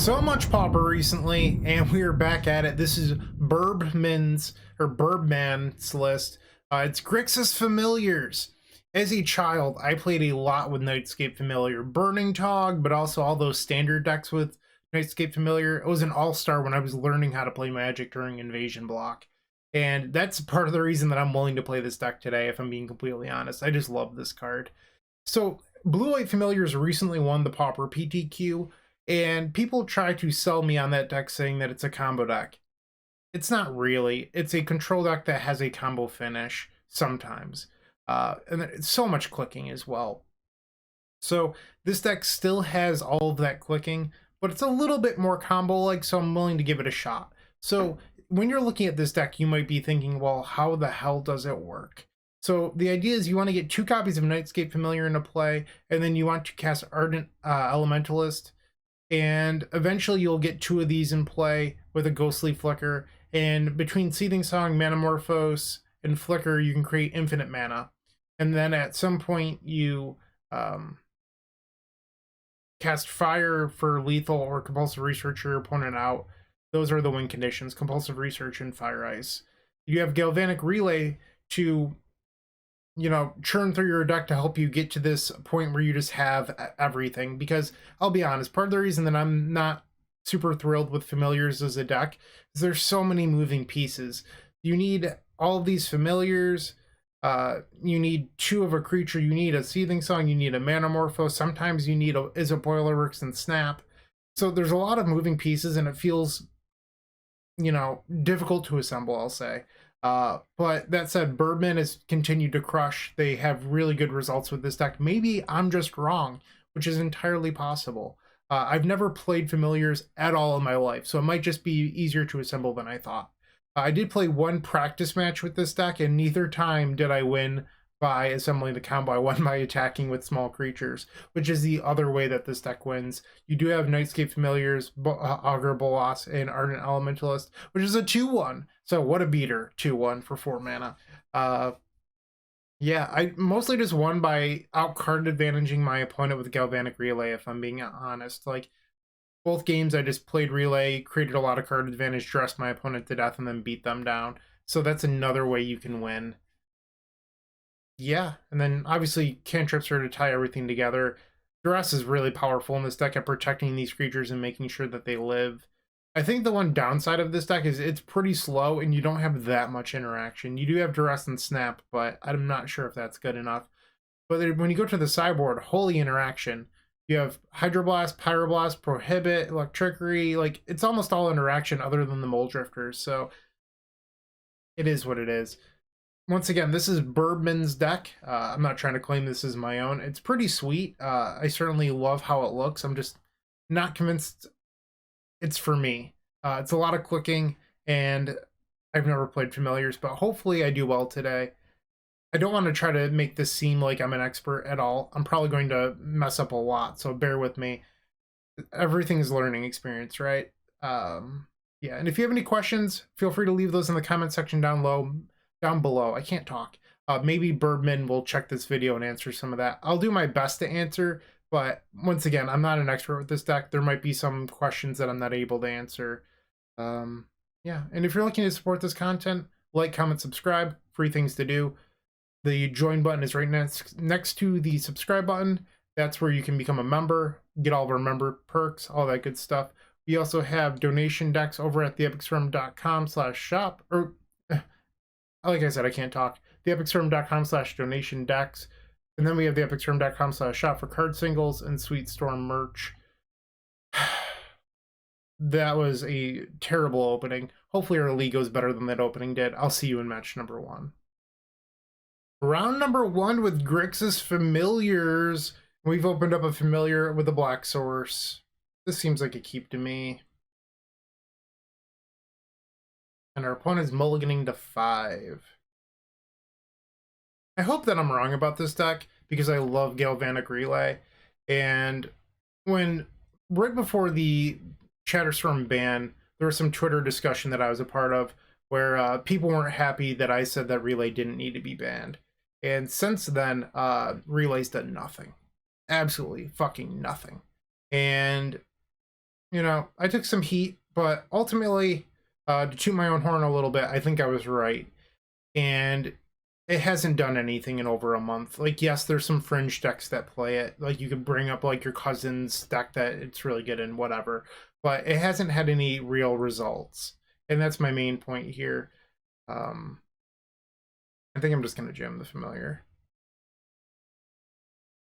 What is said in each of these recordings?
So much Pauper recently, and we are back at it. This is Burbman's list. It's Grixis Familiars. As a child, I played a lot with Nightscape Familiar, Burning Tog, but also all those standard decks with Nightscape Familiar. It was an all-star when I was learning how to play Magic during Invasion Block. And that's part of the reason that I'm willing to play this deck today, if I'm being completely honest. I just love this card. So, Blue-White Familiars recently won the Pauper PTQ, and people try to sell me on that deck saying that it's a combo deck. It's not really. It's a control deck that has a combo finish sometimes. And it's so much clicking as well. So this deck still has all of that clicking, but it's a little bit more combo-like, so I'm willing to give it a shot. So when you're looking at this deck, you might be thinking, well, how the hell does it work? So the idea is you want to get 2 copies of Nightscape Familiar into play, and then you want to cast Ardent Elementalist, and eventually you'll get 2 of these in play with a Ghostly Flicker, and between Seething Song, Manamorphose, and Flicker, you can create infinite mana. And then at some point you cast Fire for lethal or Compulsive Research your opponent out. Those are the win conditions, Compulsive Research and Fire Ice. You have Galvanic Relay to, churn through your deck to help you get to this point where you just have everything. Because I'll be honest, part of the reason that I'm not super thrilled with Familiars as a deck is there's so many moving pieces. You need all of these Familiars, you need 2 of a creature, you need a Seething Song, you need a Manamorphose, sometimes you need a Izzet Boilerworks and Snap. So there's a lot of moving pieces and it feels, difficult to assemble, I'll say. But that said, Birdman has continued to crush. They have really good results with this deck. Maybe I'm just wrong, which is entirely possible. I've never played Familiars at all in my life, so it might just be easier to assemble than I thought. I did play 1 practice match with this deck, and neither time did I win by assembling the combo. I won by attacking with small creatures, which is the other way that this deck wins. You do have Nightscape Familiars, Augur Bolas, and Ardent Elementalist, which is a 2-1. So what a beater, 2-1 for 4 mana. Yeah, I mostly just won by out-card advantaging my opponent with Galvanic Relay, if I'm being honest. Like, both games I just played Relay, created a lot of card advantage, dressed my opponent to death, and then beat them down. So that's another way you can win. Yeah, and then obviously cantrips are to tie everything together. Duress is really powerful in this deck at protecting these creatures and making sure that they live. I think the one downside of this deck is it's pretty slow and you don't have that much interaction. You do have Duress and Snap, but I'm not sure if that's good enough. But when you go to the sideboard, holy interaction. You have Hydroblast, Pyroblast, Prohibit, Electrickery. Like, it's almost all interaction other than the Mole Drifters, so it is what it is. Once again, this is Birdman's deck. I'm not trying to claim this is my own. It's pretty sweet. I certainly love how it looks. I'm just not convinced it's for me. It's a lot of clicking, and I've never played Familiars, but hopefully I do well today. I don't want to try to make this seem like I'm an expert at all. I'm probably going to mess up a lot, so bear with me. Everything is learning experience, right? Yeah, and if you have any questions, feel free to leave those in the comment section down below. I can't talk. Maybe Birdman will check this video and answer some of that. I'll do my best to answer, but once again, I'm not an expert with this deck. There might be some questions that I'm not able to answer. Yeah, and if you're looking to support this content, like, comment, subscribe. Free things to do. The join button is right next to the subscribe button. That's where you can become a member, get all of our member perks, all that good stuff. We also have donation decks over at theepicstorm.com/shop, or like I said, I can't talk. theepicstorm.com/donation decks. And then we have theepicstorm.com/shop for card singles and Sweet Storm merch. That was a terrible opening. Hopefully our league goes better than that opening did. I'll see you in match number 1. Round number 1 with Grixis Familiars. We've opened up a Familiar with a black source. This seems like a keep to me. And our opponent's mulliganing to 5. I hope that I'm wrong about this deck because I love Galvanic Relay. And right before the Chatterstorm ban, there was some Twitter discussion that I was a part of where people weren't happy that I said that Relay didn't need to be banned. And since then, Relay's done nothing. Absolutely fucking nothing. And you know, I took some heat, but ultimately, to toot my own horn a little bit, I think I was right. And it hasn't done anything in over a month. Like, yes, there's some fringe decks that play it. Like, you could bring up, like, your cousin's deck that it's really good in, whatever. But it hasn't had any real results. And that's my main point here. I think I'm just going to jam the Familiar.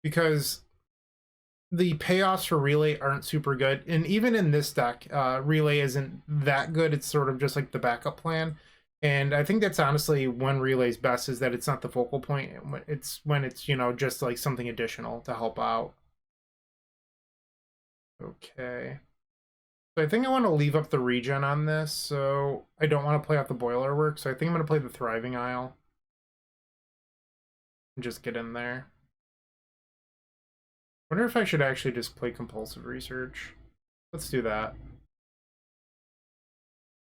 Because the payoffs for Relay aren't super good. And even in this deck, Relay isn't that good. It's sort of just like the backup plan. And I think that's honestly when Relay's best, is that it's not the focal point. It's when it's, you know, just like something additional to help out. Okay. So I think I want to leave up the regen on this, so I don't want to play out the Boilerworks. So I think I'm going to play the Thriving Isle. And just get in there. Wonder if I should actually just play Compulsive Research. Let's do that.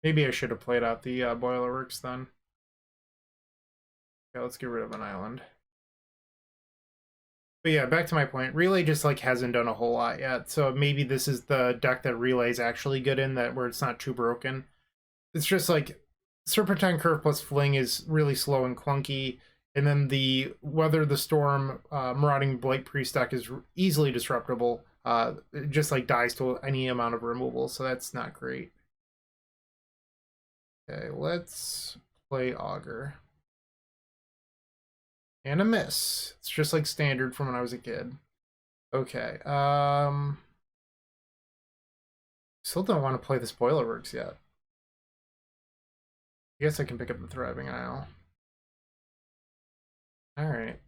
Maybe I should have played out the Boilerworks then. Okay, let's get rid of an island. But yeah, back to my point. Relay just like hasn't done a whole lot yet, so maybe this is the deck that Relay's actually good in, that where it's not too broken. It's just like Serpentine Curve plus Fling is really slow and clunky, and then the Weather the Storm Marauding Blight Priest deck is easily disruptible. It just like dies to any amount of removal, so that's not great. Okay, let's play Augur. And a miss. It's just like standard from when I was a kid. Okay, still don't want to play this Boilerworks yet. I guess I can pick up the Thriving Isle. Alright.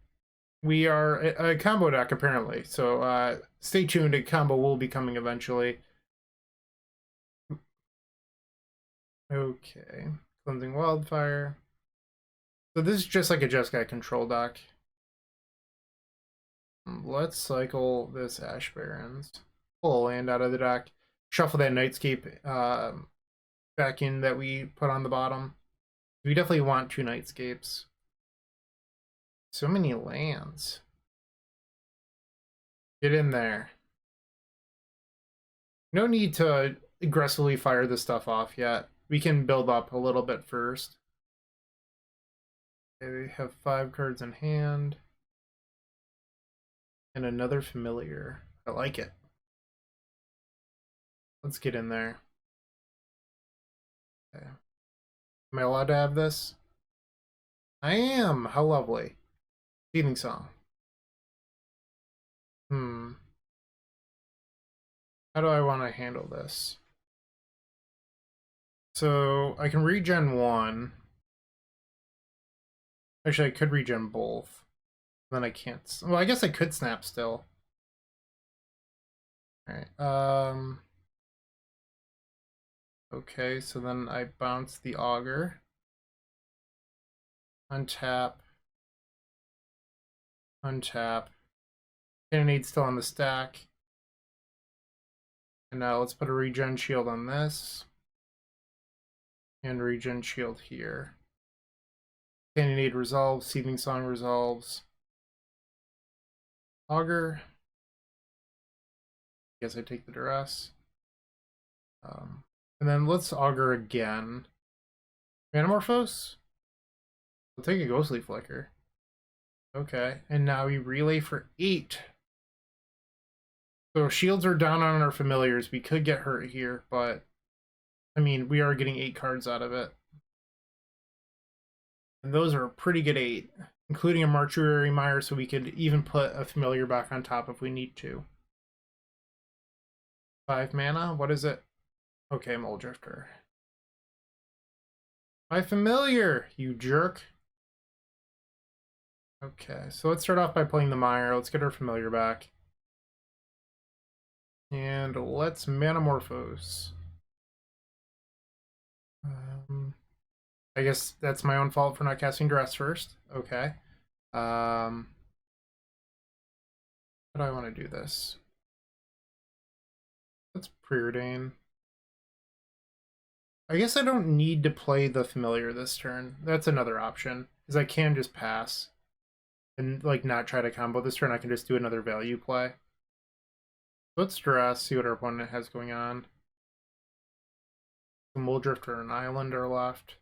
We are a combo deck, apparently, so stay tuned. A combo will be coming eventually. Okay. Cleansing Wildfire. So this is just like a Jeskai control deck. Let's cycle this Ash Barrens. Pull a land out of the deck. Shuffle that Nightscape back in that we put on the bottom. We definitely want 2 Nightscapes. So many lands. Get in there. No need to aggressively fire this stuff off yet. We can build up a little bit first. Okay, we have 5 cards in hand. And another Familiar. I like it. Let's get in there. Okay. Am I allowed to have this? I am! How lovely. Seething Song. How do I want to handle this? So, I can regen 1. Actually, I could regen both. Then I can't. Well, I guess I could snap still. Alright, okay, so then I bounce the Augur. Untap. Untap. Cannonade still on the stack. And now let's put a regen shield on this. And regen shield here. Cannonade resolves, Seething Song resolves. Augur. Guess I take the duress. And then let's Augur again. Manamorphose? We'll take a Ghostly Flicker. Okay, and now we relay for 8. So shields are down on our Familiars. We could get hurt here, but I mean, we are getting 8 cards out of it. And those are a pretty good 8, including a Mortuary Mire, so we could even put a Familiar back on top if we need to. 5 mana? What is it? Okay, Mole Drifter. My Familiar, you jerk. Okay, so let's start off by playing the Mire. Let's get our Familiar back. And let's Manamorphose. I guess that's my own fault for not casting Duress first. Okay. How do I want to do this? Let's Preordain. I guess I don't need to play the Familiar this turn. That's another option, because I can just pass and like not try to combo this turn. I can just do another value play. Let's Duress, see what our opponent has going on. The Muldrifter and Island are left.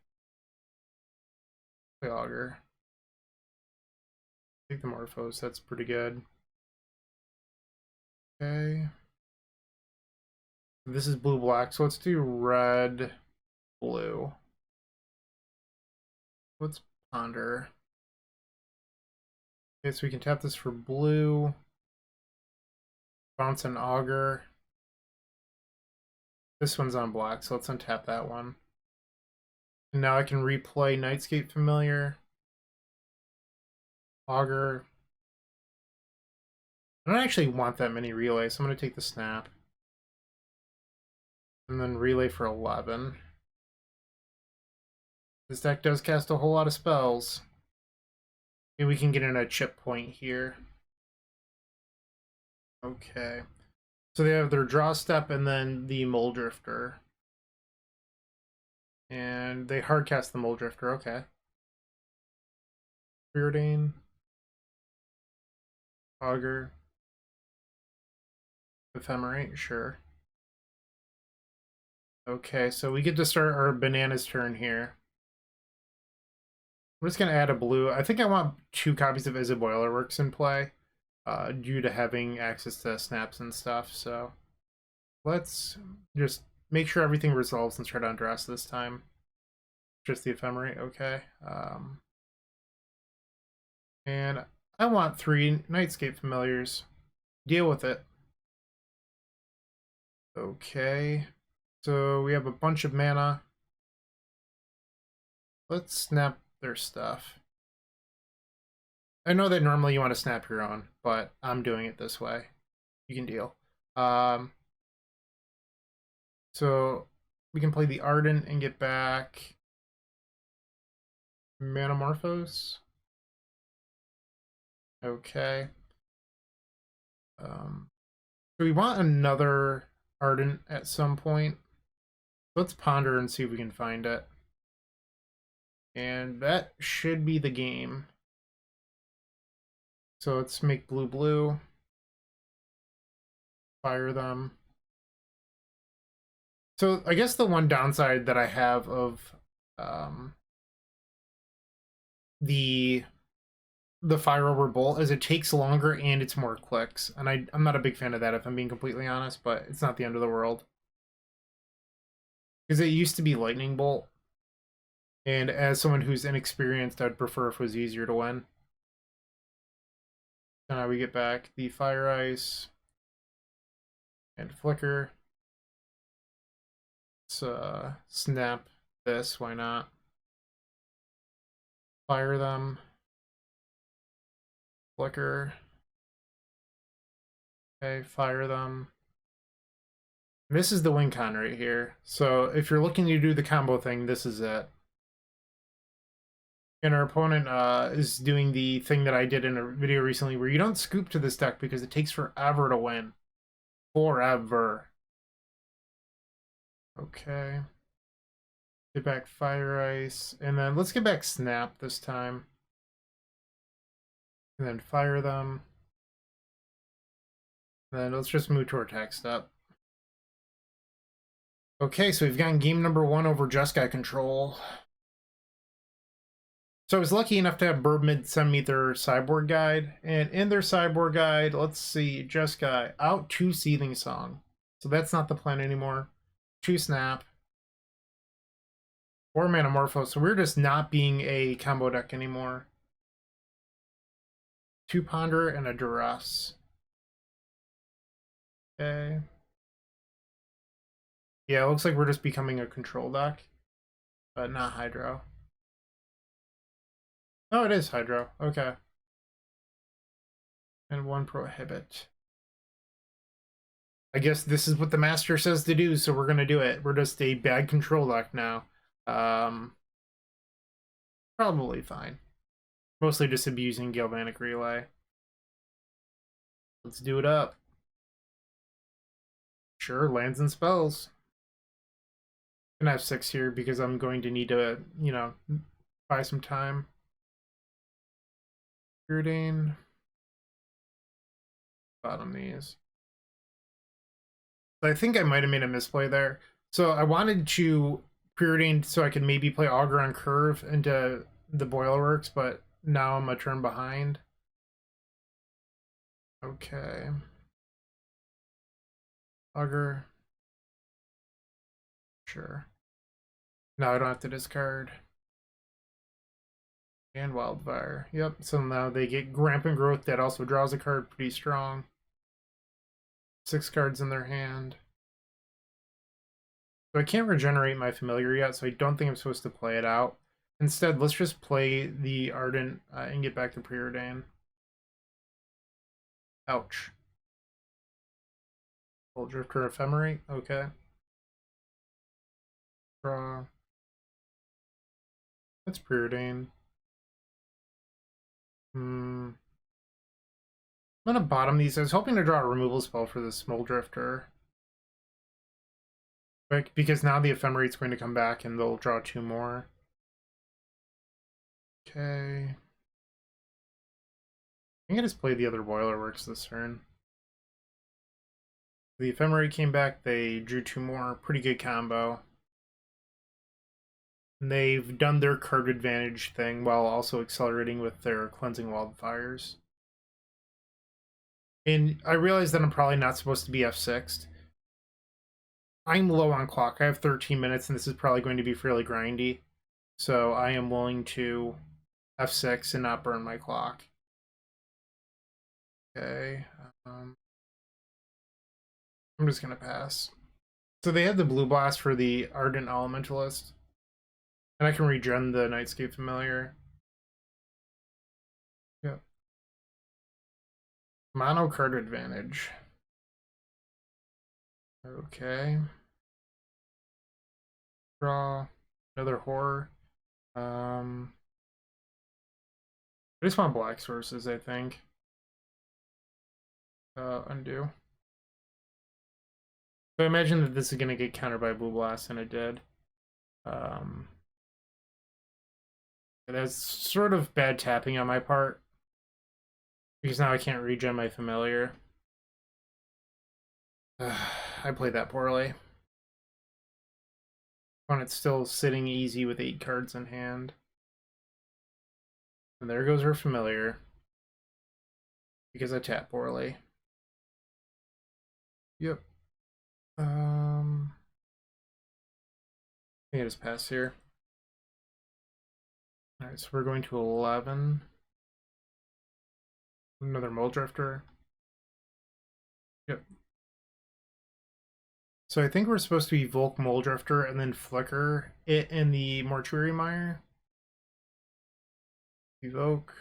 The Augur. Take the Morphos, that's pretty good. Okay. This is blue-black, so let's do red-blue. Let's ponder. Okay, so we can tap this for blue. Bounce an Augur. This one's on black, so let's untap that one. And now I can replay Nightscape Familiar. Augur. I don't actually want that many relays, so I'm going to take the snap. And then relay for 11. This deck does cast a whole lot of spells. Maybe we can get in a chip point here. Okay. So they have their draw step and then the Muldrifter. And they hardcast the Muldrifter, okay. Preordain. Augur. Ephemerate, sure. Okay, so we get to start our bananas turn here. I'm just going to add a blue. I think I want 2 copies of Izzet Boilerworks in play, due to having access to snaps and stuff, so let's just make sure everything resolves and try to undress this time. Just the Ephemerate, okay. And I want 3 Nightscape Familiars. Deal with it. Okay. So we have a bunch of mana. Let's snap their stuff. I know that normally you want to snap your own, but I'm doing it this way. You can deal. So we can play the Ardent and get back Manamorphose. Okay. So we want another Ardent at some point. Let's ponder and see if we can find it. And that should be the game. So let's make blue. Fire them. So I guess the one downside that I have of the Fire Over Bolt is it takes longer and it's more clicks. And I'm not a big fan of that if I'm being completely honest, but it's not the end of the world. Because it used to be Lightning Bolt. And as someone who's inexperienced, I'd prefer if it was easier to win. So now we get back the Fire Ice and Flicker. Let's snap this, why not? Fire them. Flicker. Okay, fire them. This is the win con right here. So if you're looking to do the combo thing, this is it. And our opponent is doing the thing that I did in a video recently where you don't scoop to this deck because it takes forever to win. Forever. Okay. Get back Fire Ice. And then let's get back Snap this time. And then fire them. Then let's just move to our attack step. Okay, so we've gotten game number 1 over Jeskai control. So I was lucky enough to have Burbmid send me their sideboard guide. And in their sideboard guide, let's see, Jeskai, out 2 Seething Song. So that's not the plan anymore. 2 Snap. 4 Manamorphose. So we're just not being a combo deck anymore. 2 Ponder and a Duress. Okay. Yeah, it looks like we're just becoming a control deck, but not Hydro. Oh, it is Hydro. Okay. And 1 Prohibit. I guess this is what the master says to do, so we're going to do it. We're just a bad control deck now. Probably fine. Mostly just abusing Galvanic Relay. Let's do it up. Sure, lands and spells. I'm gonna have 6 here because I'm going to need to, you know, buy some time. Preordain. Bottom these. I think I might have made a misplay there. So I wanted to preordain so I could maybe play Augur on curve into the Boilerworks, but now I'm a turn behind. Okay. Augur. Sure. Now I don't have to discard. And Wildfire. Yep, so now they get Rampant Growth that also draws a card pretty strong. 6 cards in their hand. So I can't regenerate my Familiar yet, so I don't think I'm supposed to play it out. Instead, let's just play the Ardent and get back to Preordain. Ouch. Full Drifter Ephemerate, okay. Draw. That's Preordain. I'm gonna bottom these. I was hoping to draw a removal spell for the Small Drifter. Because now the Ephemerate's going to come back and they'll draw 2 more. Okay. I think I just played the other Boilerworks this turn. The Ephemerate came back, they drew 2 more. Pretty good combo. And they've done their card advantage thing while also accelerating with their Cleansing Wildfires. And I realize that I'm probably not supposed to be F6'd. I'm low on clock. I have 13 minutes, and this is probably going to be fairly grindy. So I am willing to F6 and not burn my clock. Okay. I'm just going to pass. So they had the Blue Blast for the Ardent Elementalist. And I can regen the Nightscape Familiar. Yep. Mono card advantage. Okay. Draw. Another horror. I just want black sources, I think. Undo. So I imagine that this is going to get countered by Blue Blast, and it did. That's sort of bad tapping on my part. Because now I can't regen my Familiar. I played that poorly. When it's still sitting easy with 8 cards in hand. And there goes her Familiar. Because I tapped poorly. Yep. I think I just pass here. Alright, so we're going to 11. Another Mole Drifter. Yep. So I think we're supposed to evoke Mole Drifter and then flicker it in the Mortuary Mire. Evoke.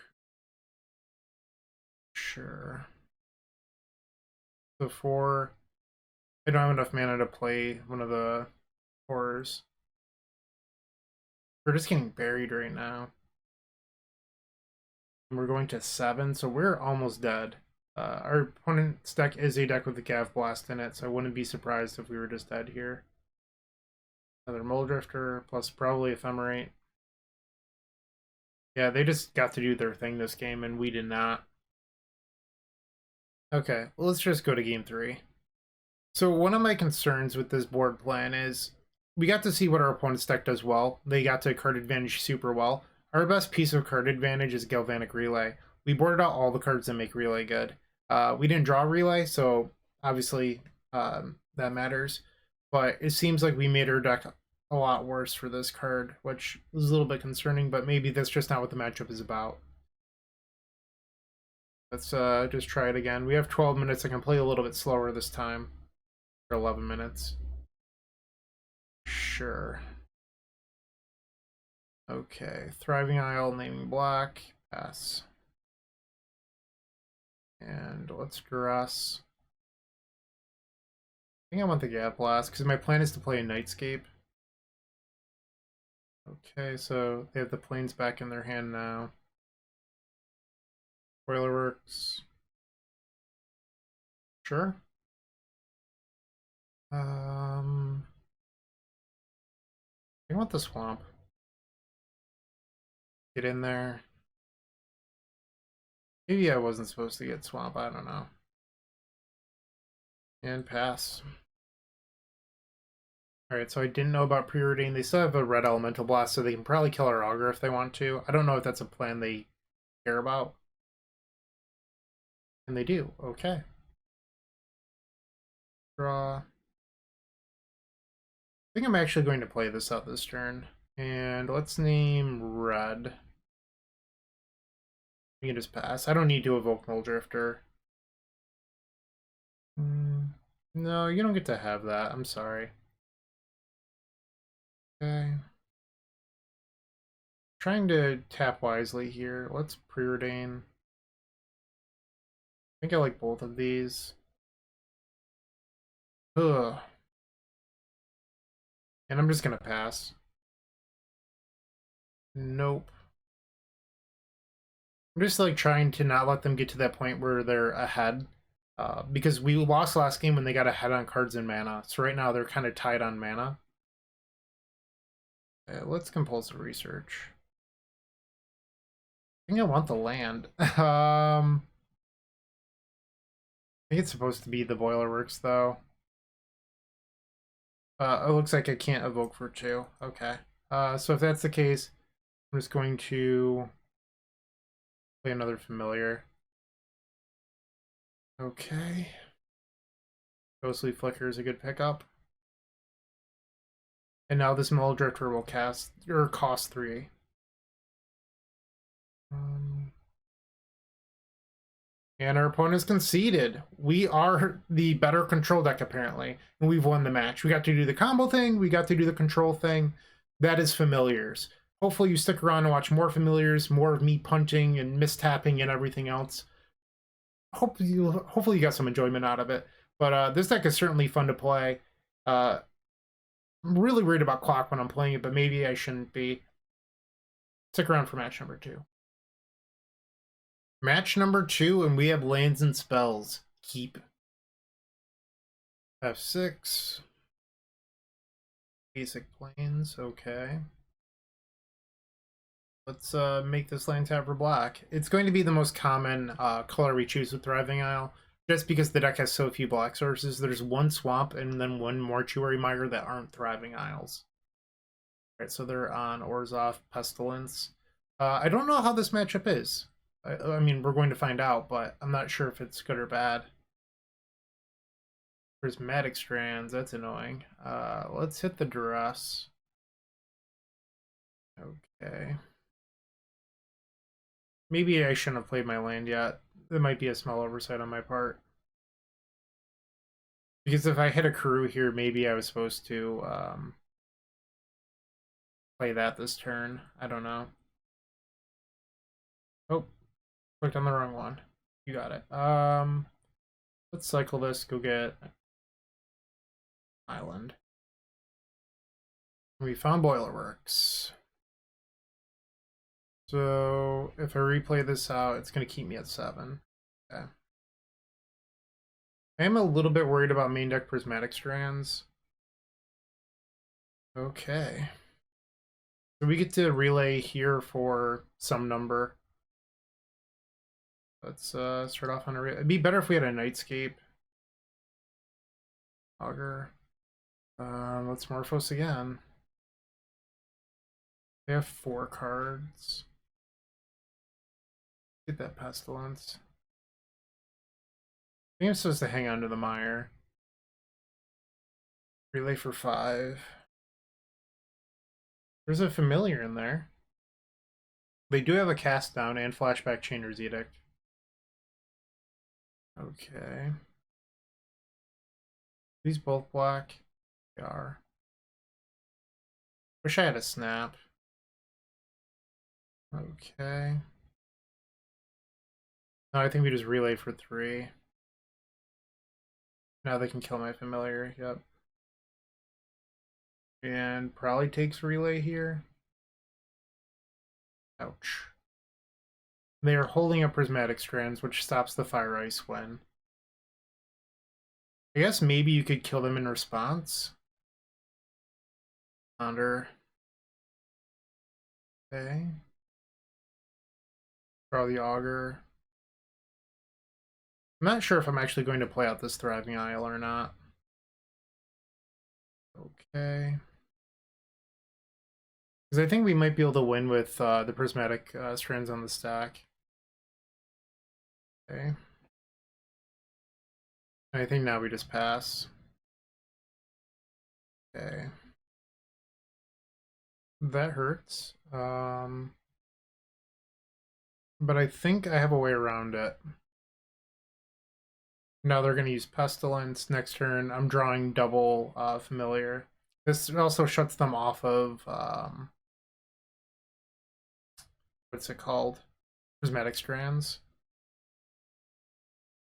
Sure. So 4. I don't have enough mana to play one of the horrors. We're just getting buried right now. And we're going to 7, so we're almost dead. Our opponent's deck is a deck with the Gav Blast in it, so I wouldn't be surprised if we were just dead here. Another Mole Drifter, plus probably Ephemerate. Yeah, they just got to do their thing this game, and we did not. Okay, well, let's just go to game 3. So one of my concerns with this board plan is we got to see what our opponent's deck does well. They got to card advantage super well. Our best piece of card advantage is Galvanic Relay. We boarded out all the cards that make Relay good. We didn't draw Relay, so obviously that matters. But it seems like we made our deck a lot worse for this card, which is a little bit concerning, but maybe that's just not what the matchup is about. Let's just try it again. We have 12 minutes. I can play a little bit slower this time. For 11 minutes. Sure. Okay. Thriving Isle, naming black. Pass. And let's dress. I think I want the Gap Blast, because my plan is to play a Nightscape. Okay, so they have the planes back in their hand now. Boilerworks. Sure. I want the swamp. Get in there. Maybe I wasn't supposed to get swamp, I don't know. And pass. Alright, so I didn't know about preordain. They still have a red elemental blast, so they can probably kill our augur if they want to. I don't know if that's a plan they care about. And they do. Okay. Draw. I think I'm actually going to play this out this turn. And let's name red. We can just pass. I don't need to evoke Null Drifter. No, you don't get to have that. I'm sorry. Okay. Trying to tap wisely here. Let's preordain. I think I like both of these. Ugh. And I'm just gonna pass. Nope. I'm just like trying to not let them get to that point where they're ahead. Because we lost last game when they got ahead on cards and mana. So right now they're kind of tied on mana. Let's compulsive research. I think I want the land. I think it's supposed to be the Boilerworks though. It looks like I can't evoke for 2. Okay. So if that's the case, I'm just going to play another familiar. Okay. Ghostly Flicker is a good pickup. And now this Null Drifter will cost 3. And our opponent's conceded. We are the better control deck, apparently. And we've won the match. We got to do the combo thing. We got to do the control thing. That is Familiars. Hopefully you stick around and watch more Familiars, more of me punching and mistapping and everything else. Hopefully you got some enjoyment out of it. But this deck is certainly fun to play. I'm really worried about clock when I'm playing it, but maybe I shouldn't be. Stick around for match number 2. Match number 2, and we have lands and spells. Keep. F6. Basic plains, okay. Let's make this land tap for black. It's going to be the most common color we choose with Thriving Isle, just because the deck has so few black sources. There's 1 swamp and then 1 mortuary mire that aren't Thriving Isles. Alright, so they're on Orzhov, Pestilence. I don't know how this matchup is. I mean, we're going to find out, but I'm not sure if it's good or bad. Prismatic Strands, that's annoying. Let's hit the Duress. Okay. Maybe I shouldn't have played my land yet. There might be a small oversight on my part. Because if I hit a Karoo here, maybe I was supposed to play that this turn. I don't know. Oh, clicked on the wrong one. You got it. Let's cycle this, go get Island. We found Boilerworks. So if I replay this out, it's going to keep me at 7. Okay. I am a little bit worried about main deck Prismatic Strands. Okay. So we get to relay here for some number. Let's start off on a relay. It'd be better if we had a Nightscape. Augur. Let's Morphos again. They have 4 cards. Get that Pestilence. I think I'm supposed to hang on to the Mire. Relay for 5. There's a Familiar in there. They do have a Cast Down and Flashback Chainer's Edict. Okay. These both black. They are. Wish I had a Snap. Okay. No, I think we just relay for 3. Now they can kill my Familiar, yep. And probably takes relay here. Ouch. They are holding up Prismatic Strands, which stops the Fire Ice when. I guess maybe you could kill them in response. Under. Okay. Draw the Augur. I'm not sure if I'm actually going to play out this Thriving Isle or not. Okay. Because I think we might be able to win with the prismatic strands on the stack. Okay. I think now we just pass. Okay. That hurts. But I think I have a way around it. Now they're going to use Pestilence next turn. I'm drawing double Familiar. This also shuts them off of, what's it called? Prismatic Strands.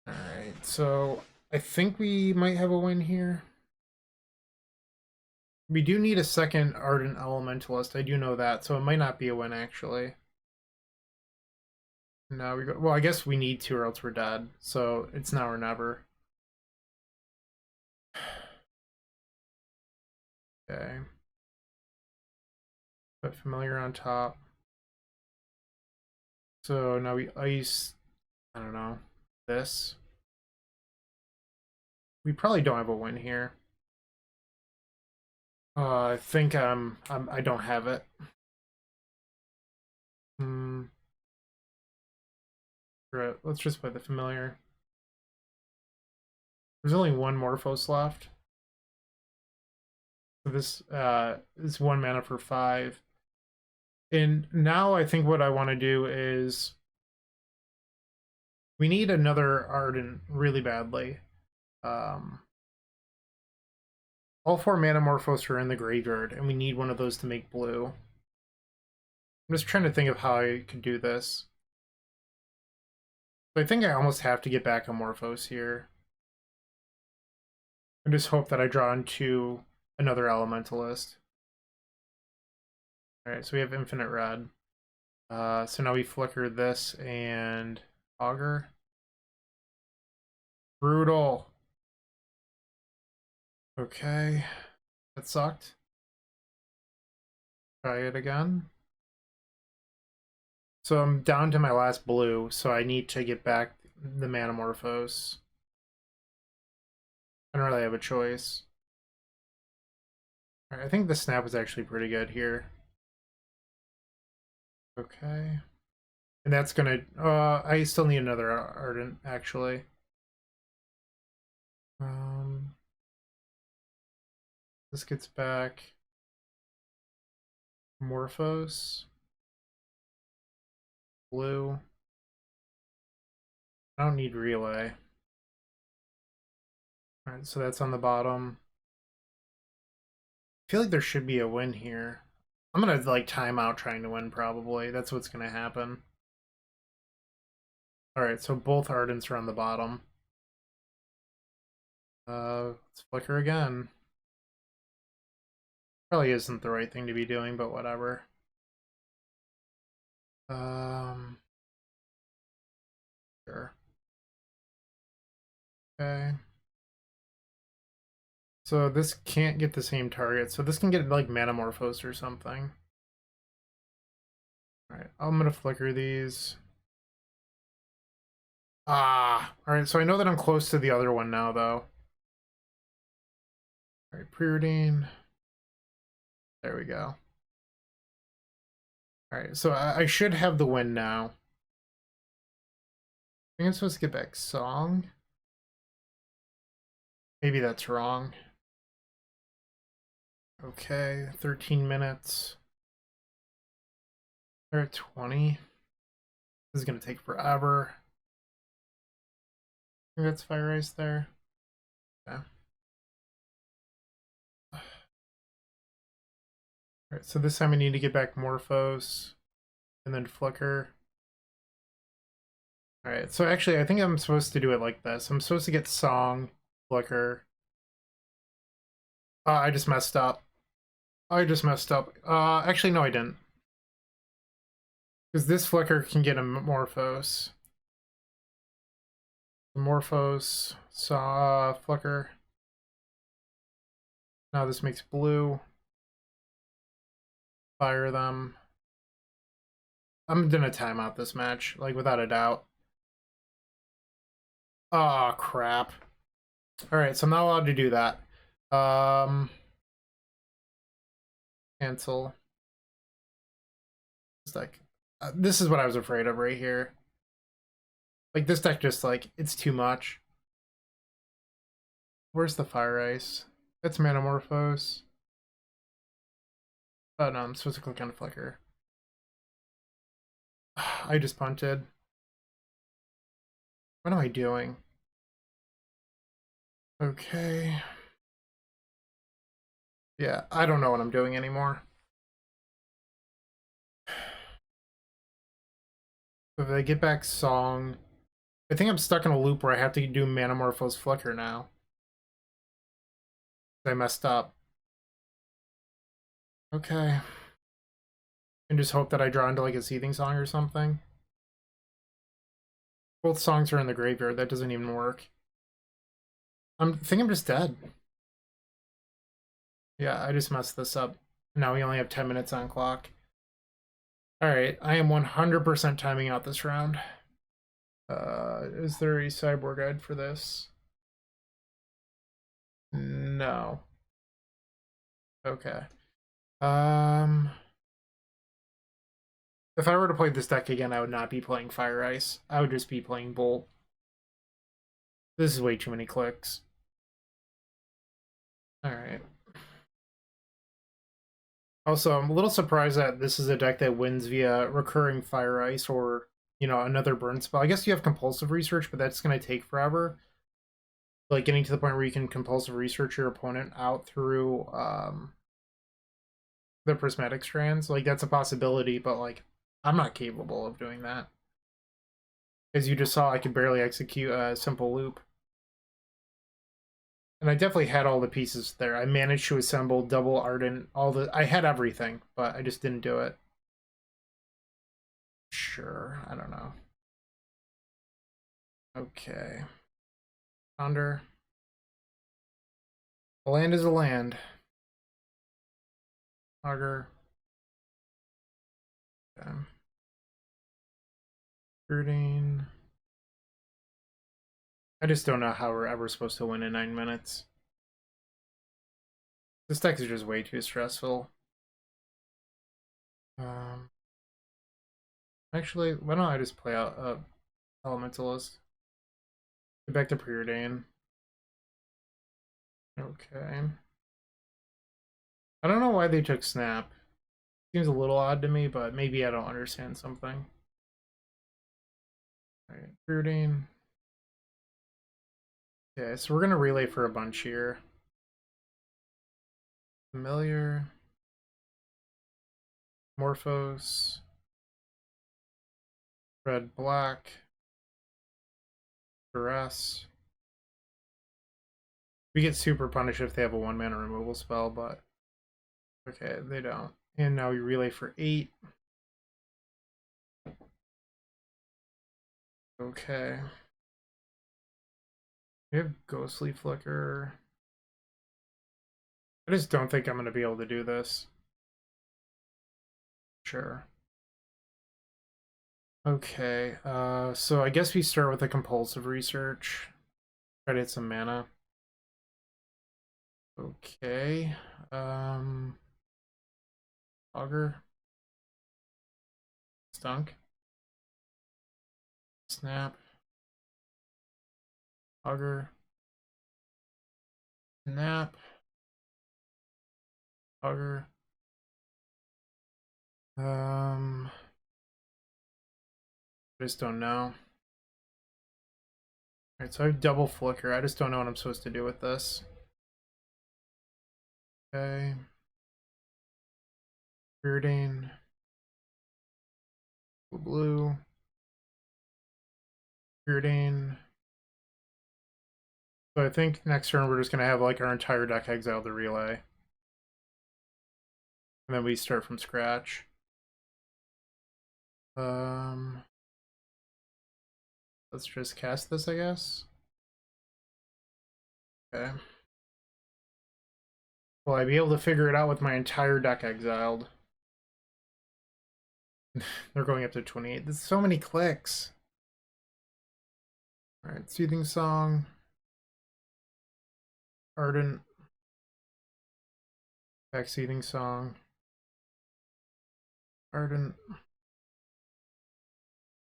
Alright, so I think we might have a win here. We do need a second Ardent Elementalist, I do know that, so it might not be a win actually. Now we go. Well, I guess we need to or else we're dead, so it's now or never. Okay. Put Familiar on top. So now we ice, I don't know, this. We probably don't have a win here. I think I don't have it. Right, let's just play the Familiar. There's only one Morphos left. So this is 1 mana for 5. And now I think what I want to do is we need another Ardent really badly. All 4 Manamorphose are in the graveyard, and we need one of those to make blue. I'm just trying to think of how I could do this. I think I almost have to get back a Morphos here. I just hope that I draw into another Elementalist. Alright, so we have Infinite Red. So now we flicker this and Augur. Brutal. Okay, that sucked. Try it again. So I'm down to my last blue, so I need to get back the Manamorphose. I don't really have a choice. Right, I think the snap is actually pretty good here. Okay. And that's gonna... I still need another Ardent, actually. This gets back Morphos. Blue. I don't need Relay. Alright, so that's on the bottom. I feel like there should be a win here. I'm gonna like time out trying to win probably. That's what's gonna happen. Alright, so both Ardents are on the bottom. Let's flicker again. Probably isn't the right thing to be doing, but whatever. Sure. Okay. So this can't get the same target, so this can get like Manamorphose or something. Alright, I'm gonna flicker these. Alright, so I know that I'm close to the other one now, though. Alright, Preordain. There we go. Alright, so I should have the win now. I think I'm supposed to get back Song. Maybe that's wrong. Okay, 13 minutes. They're at 20. This is gonna take forever. I think that's Fire Ice there. Yeah. Alright, so this time I need to get back Morphos and then Flicker. Alright, so actually I think I'm supposed to do it like this. I'm supposed to get Song, Flicker. I just messed up. Actually, no, I didn't. Because this Flicker can get a Morphos. Morphos, Flicker. Now this makes blue. Fire them. I'm gonna time out this match, like without a doubt. Oh crap. Alright, so I'm not allowed to do that. Cancel. It's like, this is what I was afraid of right here. Like, this deck just, like, it's too much. Where's the Fire Ice? That's Manamorphose. Oh, no, I'm supposed to click on Flicker. I just punted. What am I doing? Okay. Yeah, I don't know what I'm doing anymore. If I get back Song, I think I'm stuck in a loop where I have to do Manamorphose Flicker now. I messed up. Okay. And just hope that I draw into like a Seething Song or something. Both songs are in the graveyard. That doesn't even work. I think I'm just dead. Yeah, I just messed this up. Now we only have 10 minutes on clock. Alright, I am 100% timing out this round. Is there a sideboard guide for this? No. Okay. If I were to play this deck again, I would not be playing Fire Ice. I would just be playing Bolt. This is way too many clicks. Alright. Also, I'm a little surprised that this is a deck that wins via recurring Fire Ice or, you know, another burn spell. I guess you have Compulsive Research, but that's going to take forever. Like, getting to the point where you can Compulsive Research your opponent out through the Prismatic Strands. Like, that's a possibility, but, like, I'm not capable of doing that. As you just saw, I could barely execute a simple loop. And I definitely had all the pieces there. I managed to assemble double Ardent, I had everything, but I just didn't do it. Sure, I don't know. Okay. Ponder. A land is a land. Auger. Okay. Brooding. I just don't know how we're ever supposed to win in 9 minutes. This deck is just way too stressful. Actually, why don't I just play out Elementalist? Get back to Preordain. Okay. I don't know why they took Snap. Seems a little odd to me, but maybe I don't understand something. Alright, Preordain. Okay, so we're gonna relay for a bunch here. Familiar. Morphos. Red, black. Duress. We get super punished if they have a 1-mana removal spell, but okay, they don't. And now we relay for 8. Okay. We have Ghostly Flicker. I just don't think I'm going to be able to do this. Sure. Okay, so I guess we start with a Compulsive Research. Try to hit some mana. Okay. Auger. Stunk. Snap. Auger. Snap. Auger. I just don't know. Alright, so I have double Flicker. I just don't know what I'm supposed to do with this. Okay. Preordain. Blue. Preordain. So I think next turn we're just gonna have like our entire deck exile the relay. And then we start from scratch. Let's just cast this, I guess. Okay. Will I be able to figure it out with my entire deck exiled? They're going up to 28. There's so many clicks. Alright, Seething Song. Ardent. Back Seething Song. Ardent.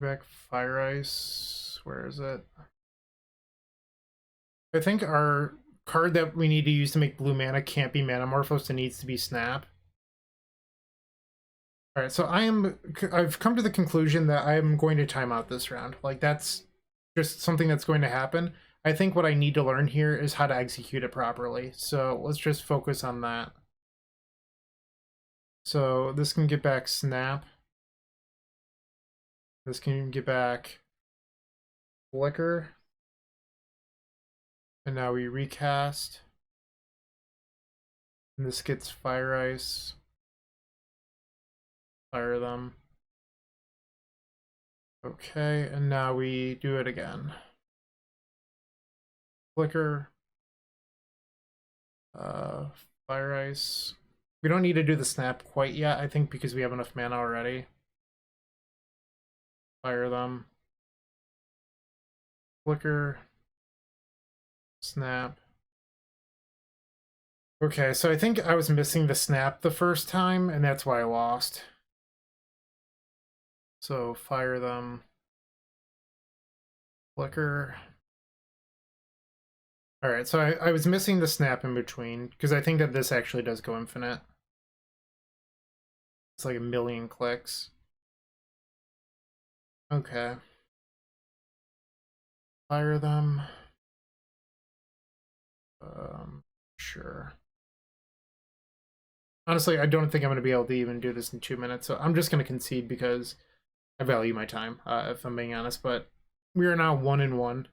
Back Fire Ice. Where is it? I think our card that we need to use to make blue mana can't be Manamorphose, it needs to be Snap. Alright, so I've come to the conclusion that I'm going to time out this round. Like, that's just something that's going to happen. I think what I need to learn here is how to execute it properly. So let's just focus on that. So this can get back Snap. This can get back Flicker. And now we recast. And this gets Fire Ice. Fire them. Okay, and now we do it again. Flicker. Fire Ice. We don't need to do the snap quite yet, I think, because we have enough mana already. Fire them. Flicker. Snap. Okay, so I think I was missing the snap the first time, and that's why I lost. So fire them. Flicker. Alright, so I was missing the snap in between, because I think that this actually does go infinite. It's like 1,000,000 clicks. Okay. Fire them. Sure. Honestly, I don't think I'm going to be able to even do this in 2 minutes, so I'm just going to concede because I value my time, if I'm being honest, but we are now 1-1.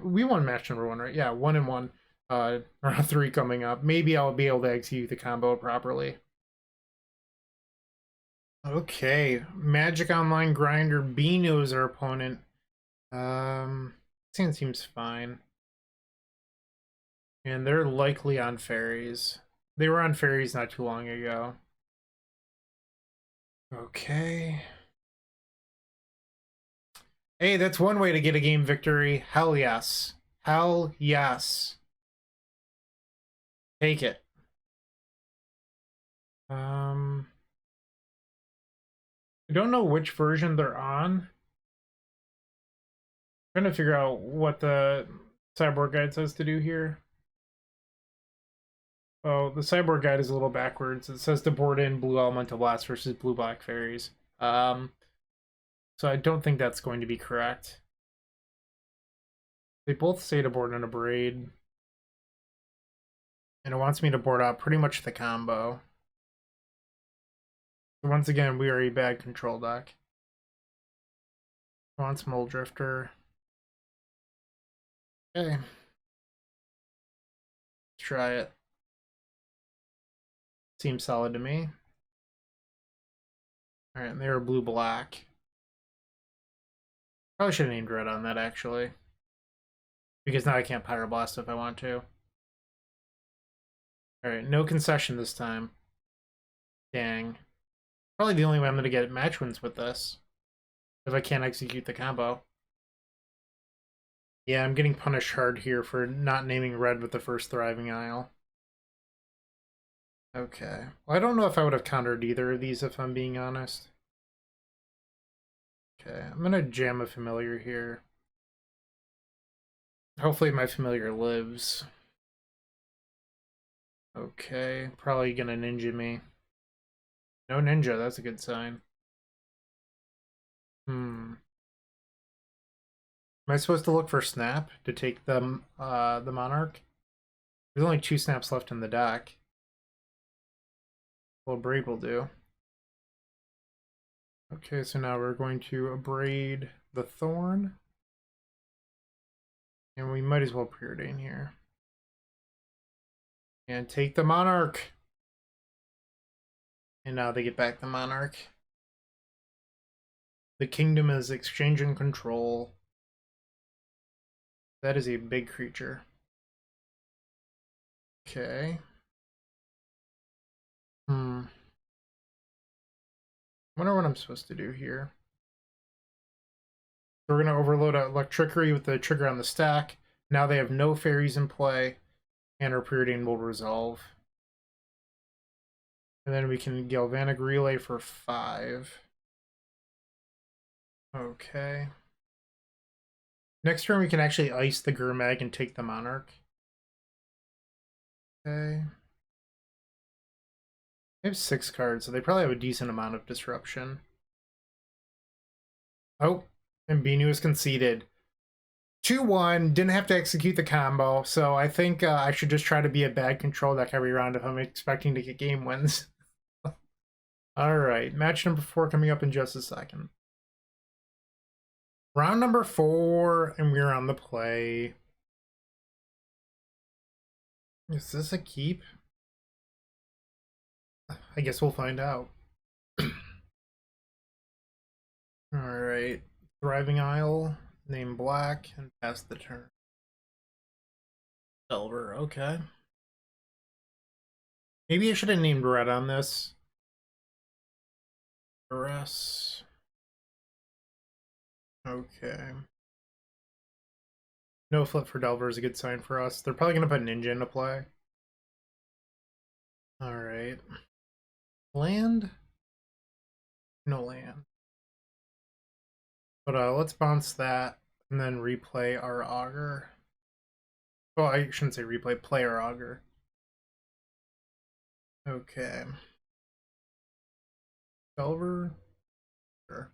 We won match number 1, right? Yeah, 1-1. Round 3 coming up. Maybe I'll be able to execute the combo properly. Okay, Magic Online Grinder Bino is our opponent. Seems fine. And they're likely on fairies. They were on fairies not too long ago. Okay. Hey, that's one way to get a game victory. Hell yes. Hell yes. Take it. I don't know which version they're on. I'm trying to figure out what the sideboard guide says to do here. Oh, the sideboard guide is a little backwards. It says to board in blue elemental blast versus blue black fairies. So I don't think that's going to be correct. They both say to board in a braid. And it wants me to board out pretty much the combo. So once again, we are a bad control deck. Wants Mole Drifter. Okay. Let's try it. Seems solid to me. Alright, and they're blue-black. Probably should have named red on that, actually. Because now I can't Pyroblast if I want to. Alright, no concession this time. Dang. Probably the only way I'm going to get match wins with this. If I can't execute the combo. Yeah, I'm getting punished hard here for not naming red with the first Thriving Isle. Okay. Well, I don't know if I would have countered either of these if I'm being honest. Okay, I'm gonna jam a familiar here. Hopefully my familiar lives. Okay, probably gonna ninja me. No ninja, that's a good sign. Am I supposed to look for snap to take the monarch? There's only 2 snaps left in the deck. Well, braid will do. Okay, so now we're going to abrade the thorn. And we might as well preordain here. And take the monarch. And now they get back the monarch. The kingdom is exchanging control. That is a big creature. Okay. Wonder what I'm supposed to do here. So we're going to overload Electrickery with the trigger on the stack. Now they have no fairies in play, and our preordain will resolve. And then we can Galvanic Relay for 5. Okay. Next turn we can actually ice the Gurmag and take the Monarch. Okay. They have 6 cards, so they probably have a decent amount of disruption. Oh, and Binu is conceded. 2-1, didn't have to execute the combo, so I think I should just try to be a bad control deck every round if I'm expecting to get game wins. Alright, match number 4 coming up in just a second. Round number 4, and we're on the play. Is this a keep? I guess we'll find out. Alright, Thriving Isle, name Black, and pass the turn. Silver, okay. Maybe I should have named Red on this. Duress. Okay. No flip for Delver is a good sign for us. They're probably going to put Ninja into play. Alright. Land? No land. But let's bounce that and then replay our Augur. Well, I shouldn't say replay, play our Augur. Okay. Delver? Sure.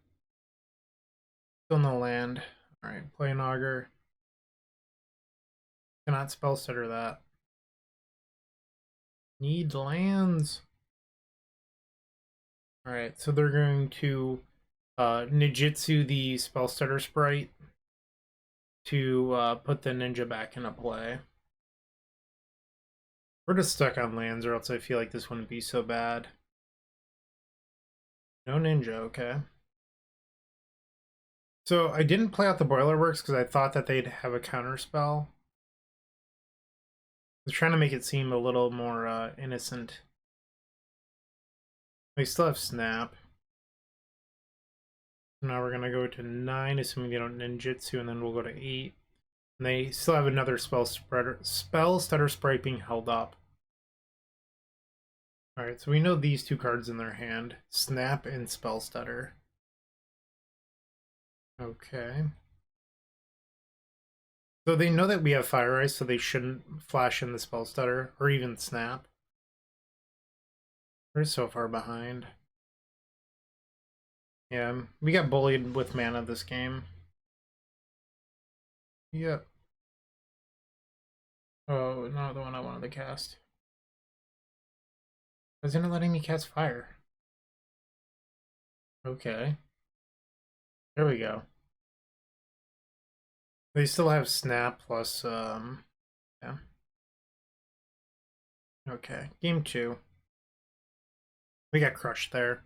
Still no land. Alright, play an Augur. Cannot spell stutter that. Need lands. Alright, so they're going to Nijitsu the spell stutter sprite to put the ninja back into play. We're just stuck on lands, or else I feel like this wouldn't be so bad. No ninja, okay. So I didn't play out the Boilerworks because I thought that they'd have a counter spell. I was trying to make it seem a little more innocent. They still have Snap. Now we're gonna go to 9, assuming they don't ninjutsu, and then we'll go to 8. And they still have another spell stutter sprite being held up. Alright, so we know these 2 cards in their hand. Snap and Spell Stutter. Okay. So they know that we have Fire Ice, so they shouldn't flash in the Spell Stutter, or even Snap. We're so far behind. Yeah, we got bullied with mana this game. Yep. Oh, not the one I wanted to cast. Why isn't it letting me cast fire? Okay. There we go. They still have Snap plus, yeah. Okay, game 2. We got crushed there.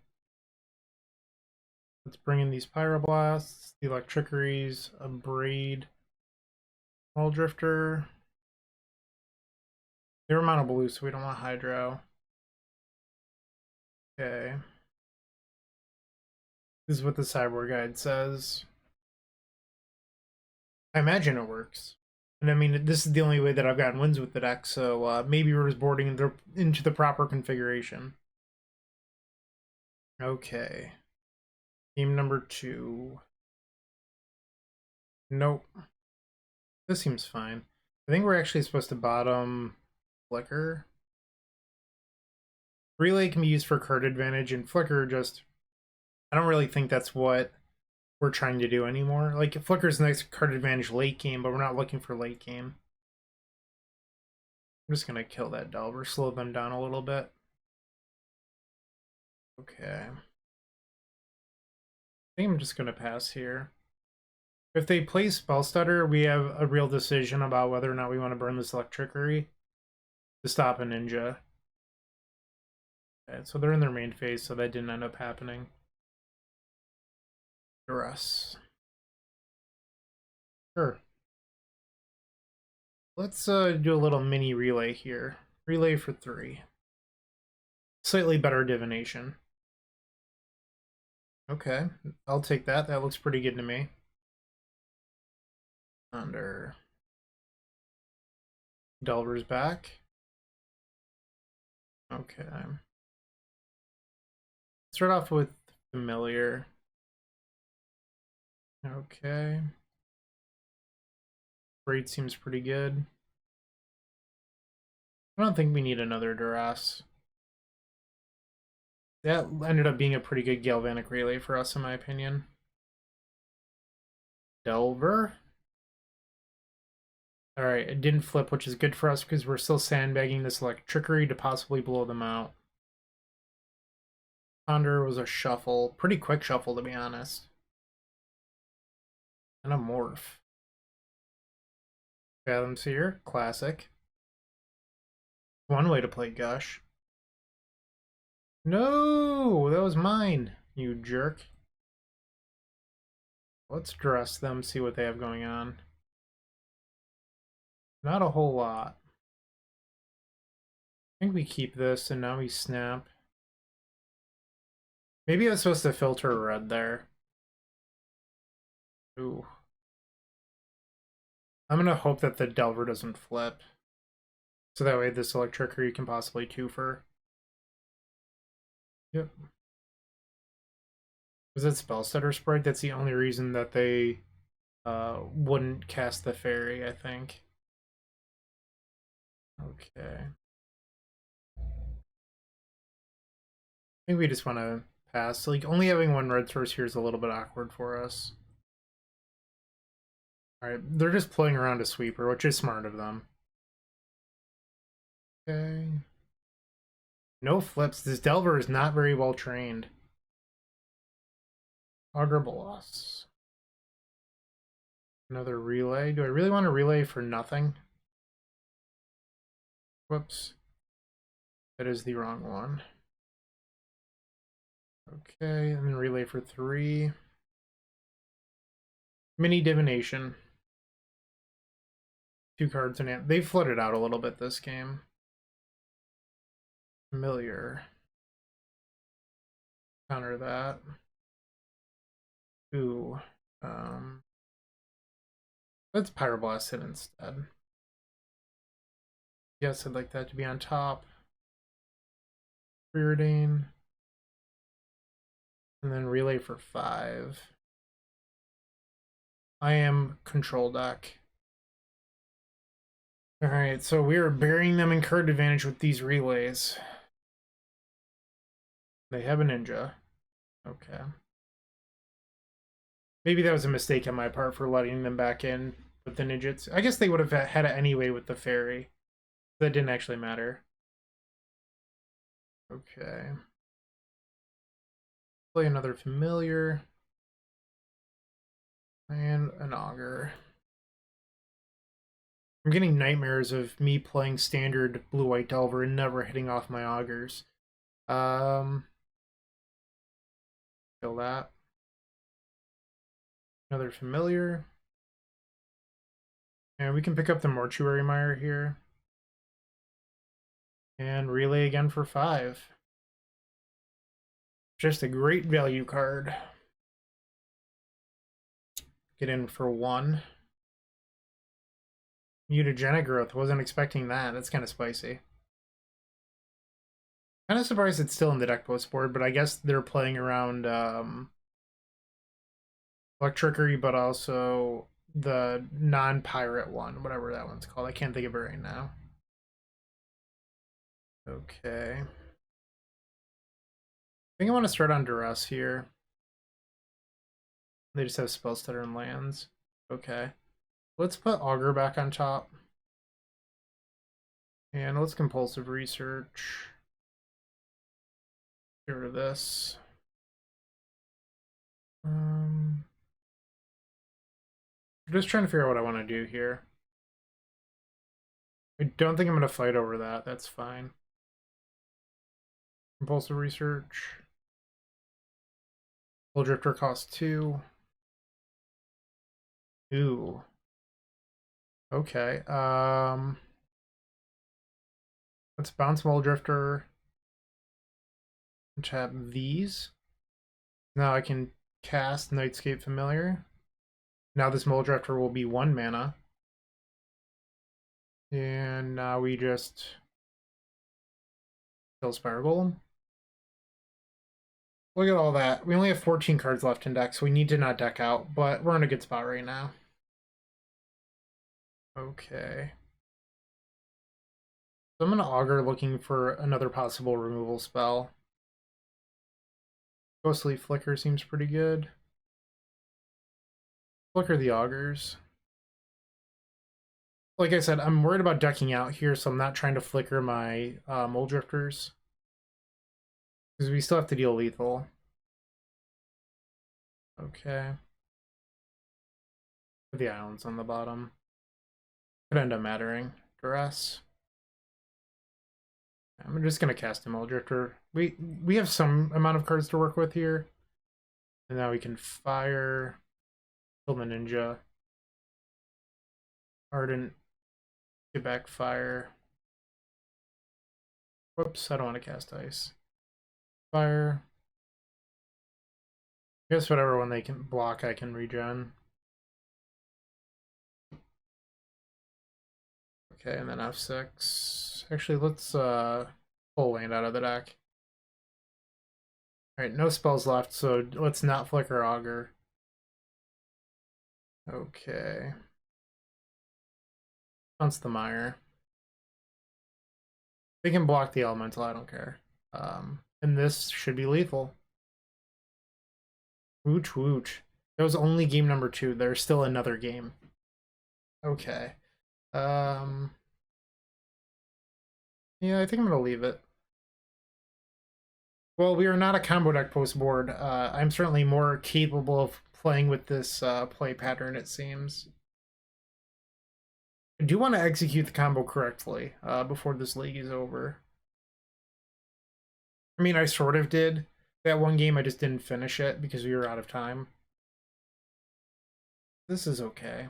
Let's bring in these Pyroblasts, the Electricaries, a Braid, Hull Drifter. They were mono blue, so we don't want Hydro. Okay. This is what the Cyborg Guide says. I imagine it works. And I mean, this is the only way that I've gotten wins with the deck, so maybe we're just boarding into the proper configuration. Okay. Game number 2. Nope. This seems fine. I think we're actually supposed to bottom Flicker. Relay can be used for card advantage, and Flicker just... I don't really think that's what we're trying to do anymore. Like, Flicker's nice card advantage late game, but we're not looking for late game. I'm just gonna kill that Delver, slow them down a little bit. Okay. I think I'm just gonna pass here. If they play Spell Stutter, we have a real decision about whether or not we want to burn this Electricary to stop a ninja. Okay, so they're in their main phase, so that didn't end up happening. Duress. Sure. Let's do a little mini relay here. Relay for 3. Slightly better divination. Okay, I'll take that. That looks pretty good to me. Under Delver's back. Okay. Start off with Familiar. Okay. Rate seems pretty good. I don't think we need another Duress. That ended up being a pretty good Galvanic Relay for us, in my opinion. Delver. Alright, it didn't flip, which is good for us because we're still sandbagging this Electrickery to possibly blow them out. Ponder was a shuffle. Pretty quick shuffle, to be honest. And a Morph. Fathom Seer, classic. One way to play Gush. No, that was mine, you jerk. Let's dress them, see what they have going on. Not a whole lot. I think we keep this, and now we snap. Maybe I was supposed to filter red there. Ooh. I'm gonna hope that the Delver doesn't flip. So that way this Electrickery can possibly twofer. Yep. Was that Spellstutter Sprite? That's the only reason that they wouldn't cast the Fairy, I think. Okay. I think we just want to pass. Like, only having one red source here is a little bit awkward for us. Alright, they're just playing around a sweeper, which is smart of them. Okay. No flips. This Delver is not very well trained. Augur Bolas. Another relay. Do I really want to relay for nothing? Whoops. That is the wrong one. Okay, and then relay for 3. Mini Divination. 2 cards in hand. They flooded out a little bit this game. Familiar. Counter that. Ooh. Let's Pyroblast it instead. Yes, I'd like that to be on top. Preordain. And then relay for 5. I am control deck. Alright, so we are burying them in card advantage with these relays. They have a ninja. Okay. Maybe that was a mistake on my part for letting them back in with the ninjas. I guess they would have had it anyway with the fairy. That didn't actually matter. Okay. Play another familiar. And an augur. I'm getting nightmares of me playing standard blue-white Delver and never hitting off my augurs. Kill that. Another familiar. And we can pick up the Mortuary Mire here. And relay again for 5. Just a great value card. Get in for 1. Mutagenic Growth. Wasn't expecting that. That's kind of spicy. Kind of surprised it's still in the deck post board, but I guess they're playing around Electrickery, but also the non-pirate one, whatever that one's called. I can't think of it right now. Okay. I think I want to start on Duress here. They just have Spellstutter and lands. Okay. Let's put Augur back on top. And let's Compulsive Research. Get rid of this. Just trying to figure out what I want to do here. I don't think I'm going to fight over that. That's fine. Compulsive Research. Will Drifter costs 2. Ooh. Okay. Let's bounce Will Drifter. Tap these. Now I can cast Nightscape Familiar. Now this Mole Drifter will be 1 mana. And now we just kill Spire Golem. Look at all that. We only have 14 cards left in deck, so we need to not deck out, but we're in a good spot right now. Okay. So I'm going to Augur looking for another possible removal spell. Ghostly Flicker seems pretty good. Flicker the Augurs. Like I said, I'm worried about decking out here, so I'm not trying to flicker my Mole Drifters. Because we still have to deal lethal. Okay. The islands on the bottom. Could end up mattering. Duress. I'm just gonna cast a Mole Drifter. We have some amount of cards to work with here. And now we can fire. Kill the ninja. Ardent. Get back fire. Whoops, I don't want to cast ice. Fire. I guess whatever one they can block, I can regen. Okay, and then F6. Actually, let's pull land out of the deck. Alright, no spells left, so let's not flicker Augur. Okay. Bounce the Mire. They can block the Elemental, I don't care. And this should be lethal. Wooch wooch. That was only game number 2. There's still another game. Okay. Yeah, I think I'm gonna leave it. Well, we are not a combo deck post board. I'm certainly more capable of playing with this play pattern, it seems. I do want to execute the combo correctly before this league is over. I mean, I sort of did. That one game, I just didn't finish it because we were out of time. This is okay.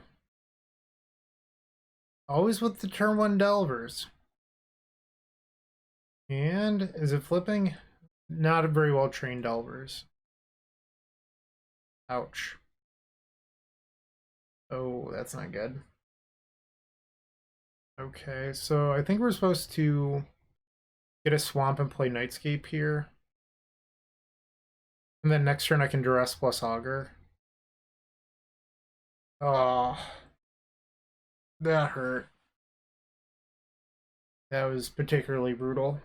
Always with the turn 1 Delvers. And is it flipping? Not a very well trained Delvers. Ouch. Oh, that's not good. Okay, so I think we're supposed to get a swamp and play Nightscape here. And then next turn I can Duress plus Augur. Oh, that hurt. That was particularly brutal.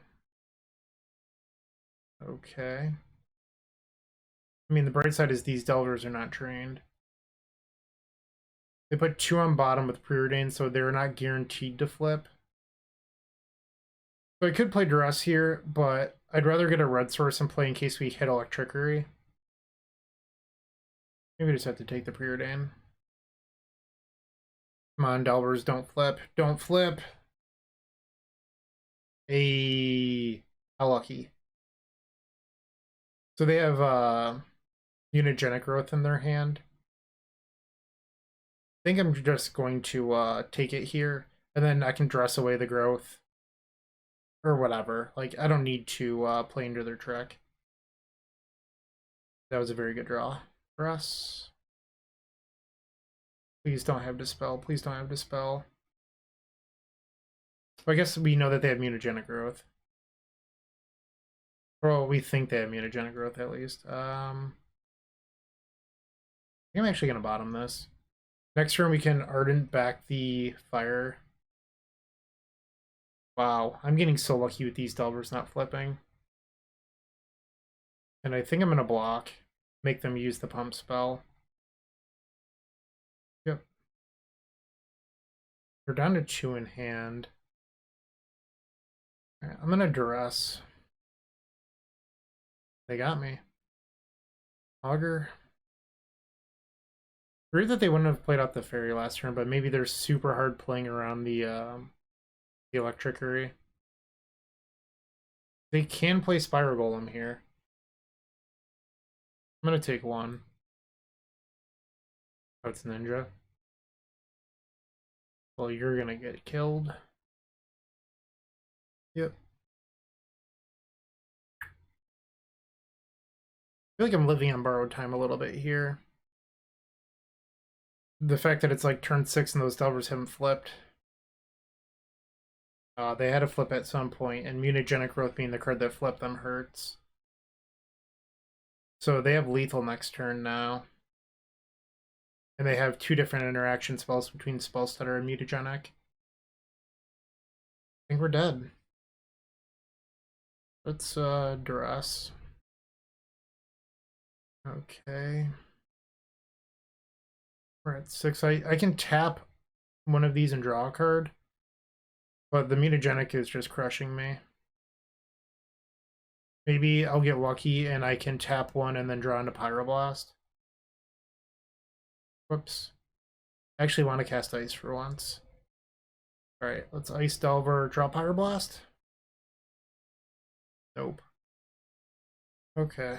Okay. I mean, the bright side is these Delvers are not trained. They put 2 on bottom with Preordained, so they're not guaranteed to flip. So I could play Duress here, but I'd rather get a red source and play in case we hit Electrickery. Maybe we just have to take the Preordain. Come on, Delvers, don't flip. Don't flip. Hey, how lucky. So they have Unigenic Growth in their hand. I think I'm just going to take it here, and then I can dress away the growth. Or whatever. Like, I don't need to play into their trick. That was a very good draw for us. Please don't have Dispel. Please don't have Dispel. Well, I guess we know that they have Mutagenic Growth. Well, we think they have Mutagenic Growth, at least. I think I'm actually going to bottom this. Next turn, we can Ardent back the Fire. Wow, I'm getting so lucky with these Delvers not flipping. And I think I'm going to block. Make them use the pump spell. Yep. We're down to 2 in hand. Right, I'm going to Duress. They got me. Augur. Weird that they wouldn't have played out the Fairy last turn, but maybe they're super hard playing around the Electrickery. They can play Spiral Golem here. I'm gonna take 1. Oh, it's Ninja. Well, you're gonna get killed. Yep. I feel like I'm living on borrowed time a little bit here. The fact that it's like turn 6 and those Delvers haven't flipped. They had to flip at some point, and Mutagenic Growth being the card that flipped them hurts. So they have lethal next turn now. And they have 2 different interaction spells between Spell Stutter and Mutagenic. I think we're dead. Let's duress. Okay. We're at 6. I can tap one of these and draw a card. But the Mutagenic is just crushing me. Maybe I'll get lucky and I can tap one and then draw into Pyroblast. Whoops. I actually want to cast Ice for once. Alright, let's Ice Delver, draw Pyroblast. Nope. Okay.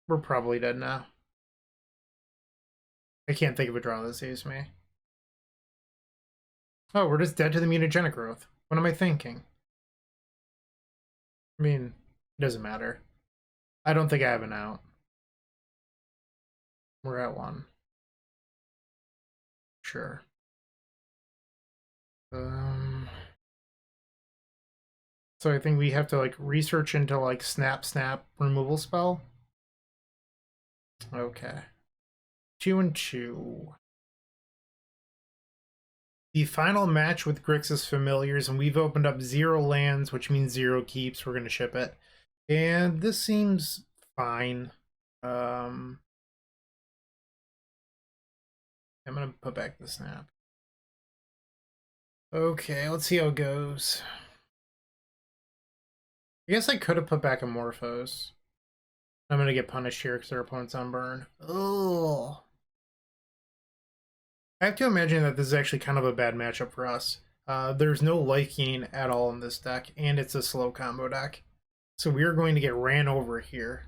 We're probably dead now. I can't think of a draw that saves me. Oh, we're just dead to the Mutagenic growth. What am I thinking? I mean, it doesn't matter. I don't think I have an out. We're at 1. Sure. So I think we have to like research into like snap removal spell. Okay. 2 and 2. The final match with Grixis Familiars, and we've opened up 0 lands, which means 0 keeps. We're gonna ship it. And this seems fine. I'm gonna put back the snap. Okay, let's see how it goes. I guess I could have put back a Morphos. I'm gonna get punished here because their opponent's on burn. Oh, I have to imagine that this is actually kind of a bad matchup for us. There's no liking at all in this deck, and it's a slow combo deck. So we are going to get ran over here.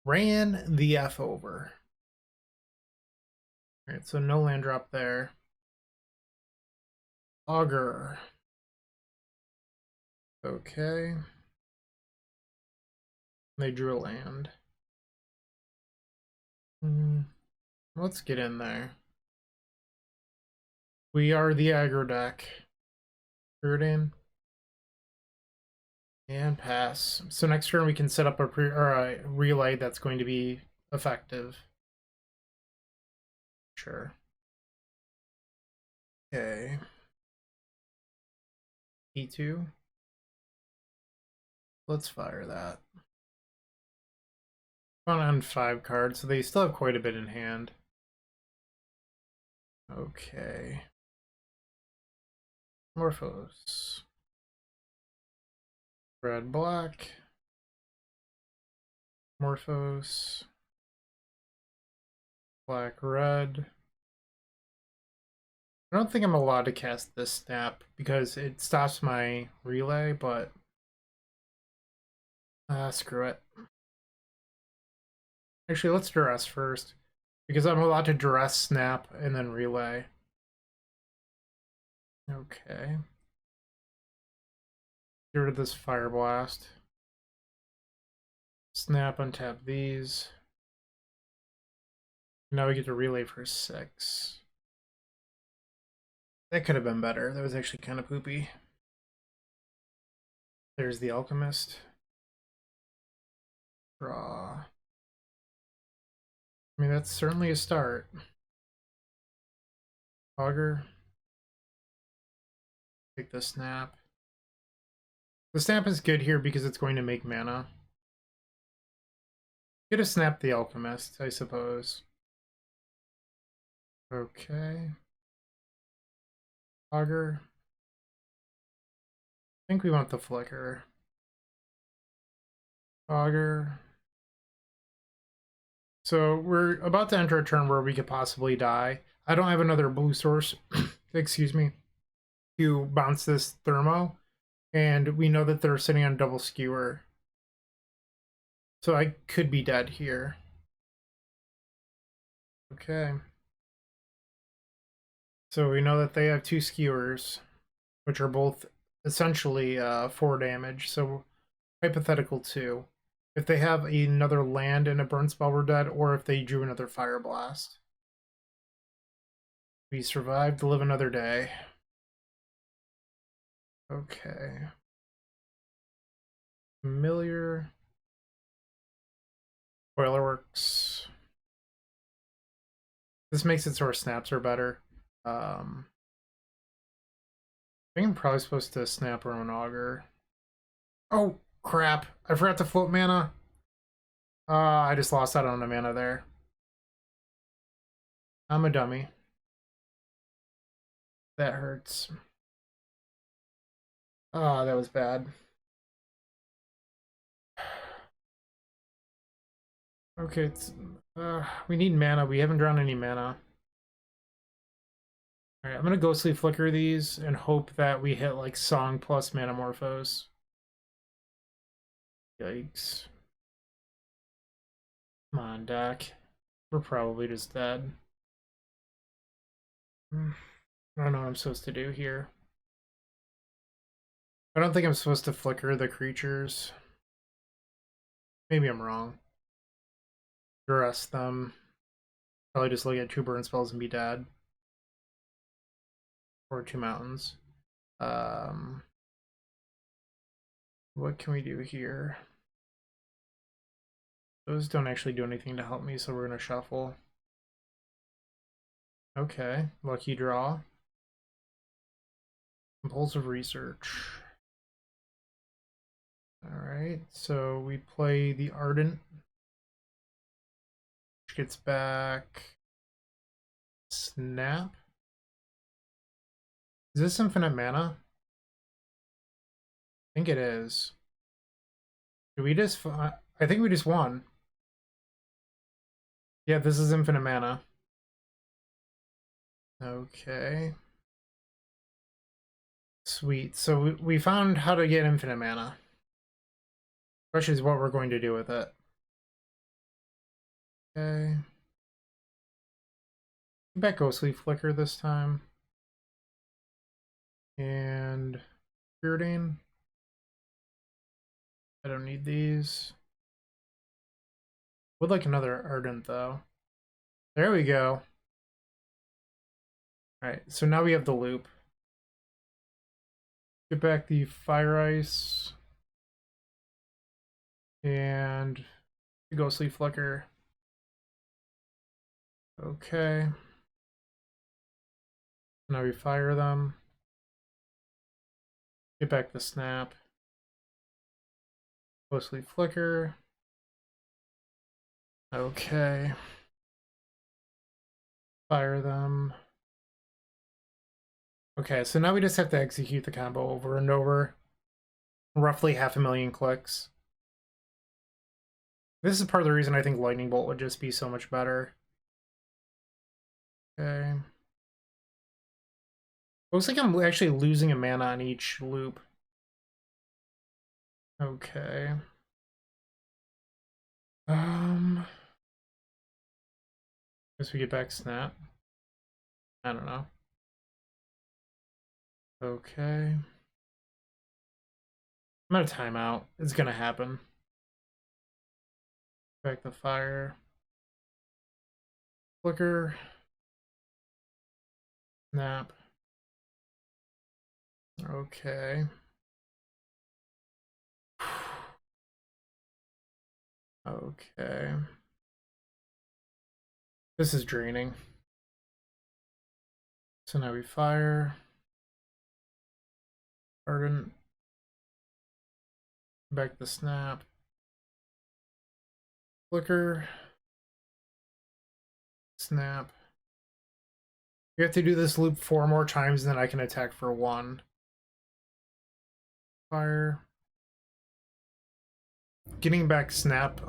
Ran the F over. Alright, so no land drop there. Augur. Okay. They drew a land. Let's get in there. We are the aggro deck. Ardent. And pass. So next turn we can set up a relay that's going to be effective. Sure. Okay. E2. Let's fire that. On 5 cards, so they still have quite a bit in hand. Okay. Morphos. Red, black. Morphos. Black, red. I don't think I'm allowed to cast this snap because it stops my relay, but screw it. Actually, let's duress first because I'm allowed to duress, snap, and then relay. Okay. Get rid of this Fire Blast. Snap, untap these. Now we get to relay for 6. That could have been better. That was actually kind of poopy. There's the Alchemist. Draw. I mean, that's certainly a start. Augur. Take the snap. The snap is good here because it's going to make mana. Get a snap the Alchemist, I suppose. Okay. Augur. I think we want the Flicker. Augur. So we're about to enter a turn where we could possibly die. I don't have another blue source, excuse me, to bounce this Thermo. And we know that they're sitting on double skewer. So I could be dead here. Okay. So we know that they have 2 skewers, which are both essentially 4 damage. So hypothetical 2. If they have another land and a burn spell, we're dead, or if they drew another Fire Blast. We survived to live another day. Okay. Familiar. Boilerworks. This makes it so our snaps are better. I think I'm probably supposed to snap our own auger. Oh, crap. I forgot to float mana. I just lost out on a mana there. I'm a dummy. That hurts. Oh, that was bad. Okay, we need mana. We haven't drawn any mana. Alright, I'm gonna Ghostly Flicker these and hope that we hit like Song plus Manamorphose. Yikes. Come on, deck. We're probably just dead. I don't know what I'm supposed to do here. I don't think I'm supposed to flicker the creatures. Maybe I'm wrong. Duress them. Probably just look at 2 burn spells and be dead. Or 2 mountains. What can we do here? Those don't actually do anything to help me, so we're gonna shuffle. Okay, lucky draw. Compulsive research. Alright, so we play the Ardent, which gets back Snap. Is this infinite mana? I think it is. Did we just... I think we just won. Yeah, this is infinite mana. Okay. Sweet. So we found how to get infinite mana. Question is what we're going to do with it. Okay. Back Ghostly Flicker this time. And Bearding. I don't need these. Would like another Ardent though. There we go. Alright, so now we have the loop. Get back the Fire Ice. And the Ghostly Flicker. Okay. Now we fire them. Get back the Snap. Ghostly Flicker. Okay. Fire them. Okay, so now we just have to execute the combo over and over. Roughly 500,000 clicks. This is part of the reason I think Lightning Bolt would just be so much better. Okay. Looks like I'm actually losing a mana on each loop. Okay. Guess we get back Snap. I don't know. Okay. I'm at a timeout. It's gonna happen. Back the Fire. Flicker. Snap. Okay. Okay. This is draining. So now we fire. Ardent. Back the Snap. Flicker. Snap. We have to do this loop 4 more times, and then I can attack for 1. Fire. Getting back Snap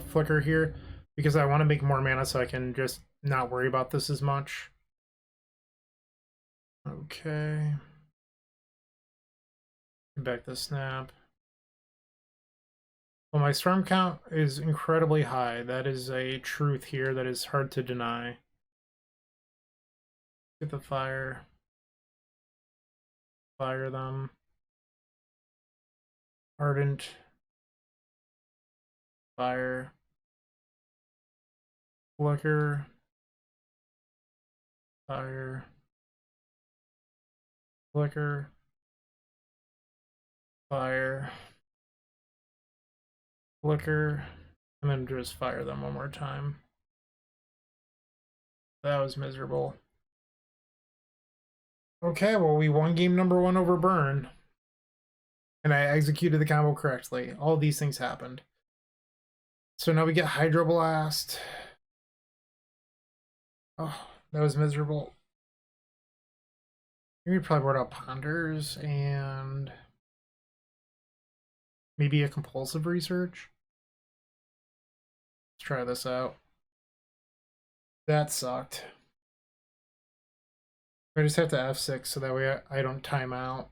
Flicker here, because I want to make more mana so I can just not worry about this as much. Okay. Get back the Snap. Well, my storm count is incredibly high. That is a truth here that is hard to deny. Get the Fire. Fire them. Ardent. Fire. Flicker. Fire. Flicker. Fire. Flicker. And then just fire them one more time. That was miserable. Okay, well, we won game number 1 over Burn. And I executed the combo correctly. All these things happened. So now we get Hydroblast. Oh, that was miserable. We probably brought out Ponders and maybe a Compulsive Research. Let's try this out. That sucked. I just have to F6 so that way I don't time out.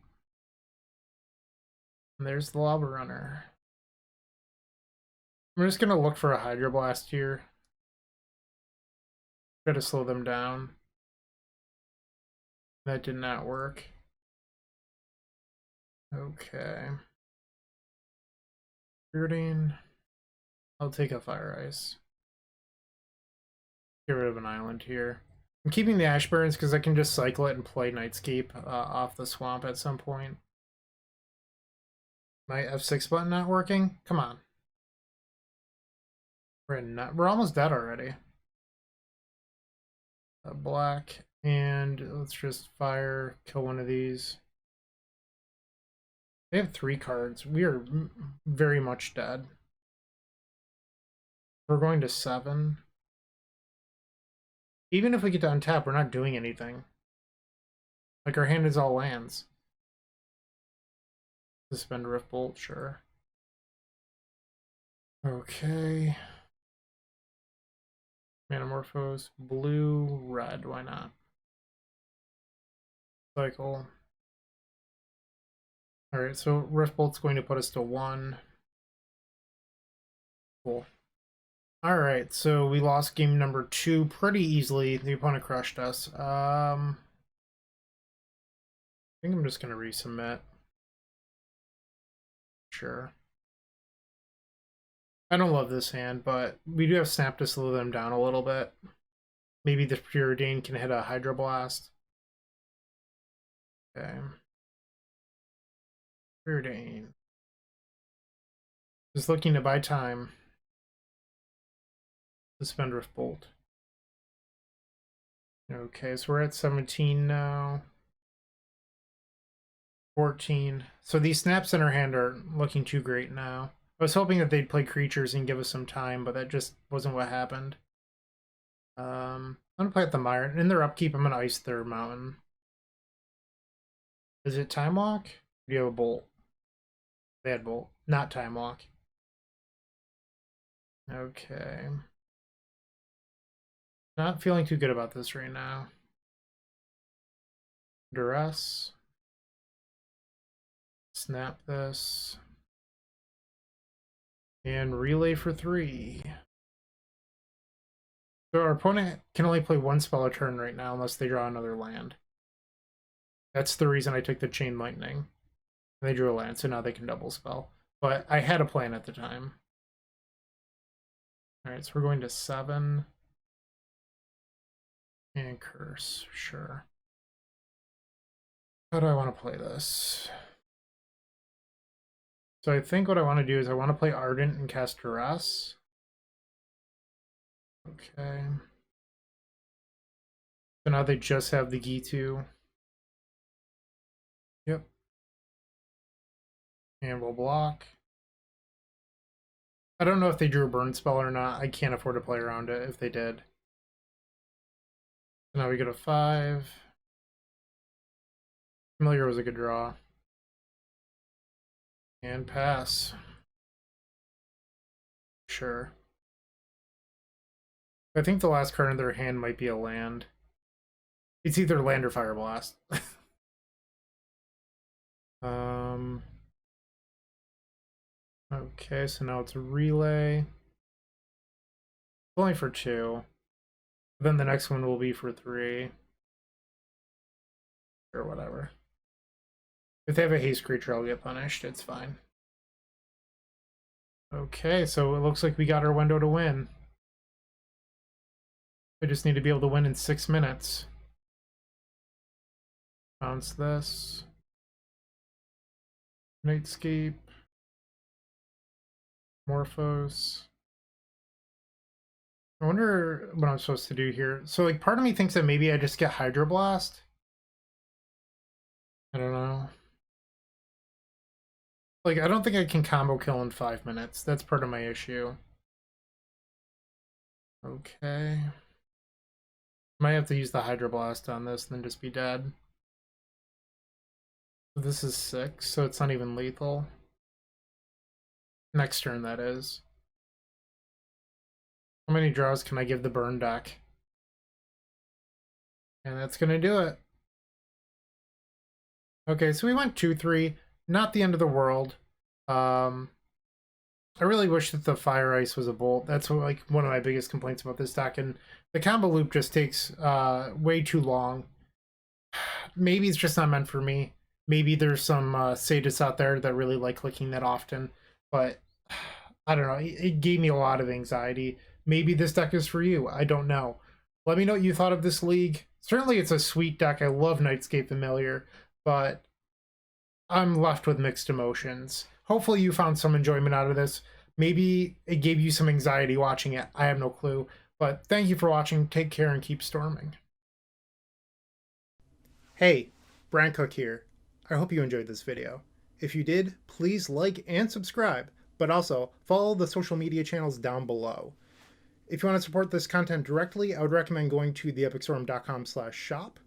And there's the Lava Runner. I'm just going to look for a Hydroblast here. Try to slow them down. That did not work. Okay. Shooting. I'll take a Fire Ice. Get rid of an island here. I'm keeping the Ashburns because I can just cycle it and play Nightscape off the swamp at some point. My F6 button not working? Come on. We're almost dead already. Black, and let's just fire, kill one of these. They have 3 cards. We are very much dead. We're going to 7. Even if we get to untap, we're not doing anything. Like, our hand is all lands. Suspend Rift Bolt, sure. Okay. Manamorphose, blue, red, why not? Cycle. Alright, so Rift Bolt's going to put us to 1. Cool. Alright, so we lost game number 2 pretty easily. The opponent crushed us. I think I'm just going to resubmit. Sure. I don't love this hand, but we do have Snap to slow them down a little bit. Maybe the Preordain can hit a Hydroblast. Okay. Preordain. Just looking to buy time. Suspend Rift Bolt. Okay, so we're at 17 now. 14. So these snaps in our hand aren't looking too great now. I was hoping that they'd play creatures and give us some time, but that just wasn't what happened. I'm gonna play at the Mire. In their upkeep, I'm gonna ice their mountain. Is it Time Walk? Do you have a Bolt? They had Bolt. Not Time Walk. Okay. Not feeling too good about this right now. Duress. Snap this. And relay for 3. So our opponent can only play 1 spell a turn right now unless they draw another land. That's the reason I took the Chain Lightning. And they drew a land, so now they can double spell. But I had a plan at the time. Alright, so we're going to 7. And Curse, sure. How do I want to play this? So I think what I want to do is I want to play Ardent and cast Duress. Okay. So now they just have the Gitu. Yep. And we'll block. I don't know if they drew a burn spell or not. I can't afford to play around it if they did. So now we go to 5. Familiar was a good draw. And pass. Sure. I think the last card in their hand might be a land. It's either land or Fire Blast. Okay, so now it's a relay. Only for 2. Then the next one will be for 3. Or whatever. If they have a haste creature, I'll get punished. It's fine. Okay, so it looks like we got our window to win. We just need to be able to win in 6 minutes. Bounce this. Nightscape. Morphos. I wonder what I'm supposed to do here. So, like, part of me thinks that maybe I just get Hydroblast. I don't know. Like, I don't think I can combo kill in 5 minutes. That's part of my issue. Okay. Might have to use the Hydroblast on this and then just be dead. This is 6, so it's not even lethal. Next turn, that is. How many draws can I give the burn deck? And that's gonna do it. Okay, so we went 2-3. Not the end of the world. I really wish that the Fire Ice was a Bolt. That's like one of my biggest complaints about this deck, and the combo loop just takes way too long. Maybe it's just not meant for me. Maybe there's some sadists out there that really like clicking that often, but I don't know. It gave me a lot of anxiety. Maybe this deck is for you. I don't know. Let me know what you thought of this league. Certainly it's a sweet deck. I love Nightscape Familiar, but I'm left with mixed emotions. Hopefully you found some enjoyment out of this. Maybe it gave you some anxiety watching it. I have no clue. But thank you for watching. Take care and keep storming. Hey, Bryant Cook here. I hope you enjoyed this video. If you did, please like and subscribe, but also follow the social media channels down below. If you want to support this content directly, I would recommend going to theepicstorm.com/shop.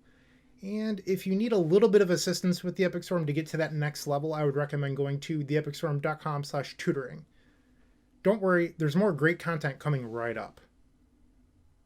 And if you need a little bit of assistance with the Epic Storm to get to that next level, I would recommend going to theepicstorm.com/tutoring. Don't worry, there's more great content coming right up.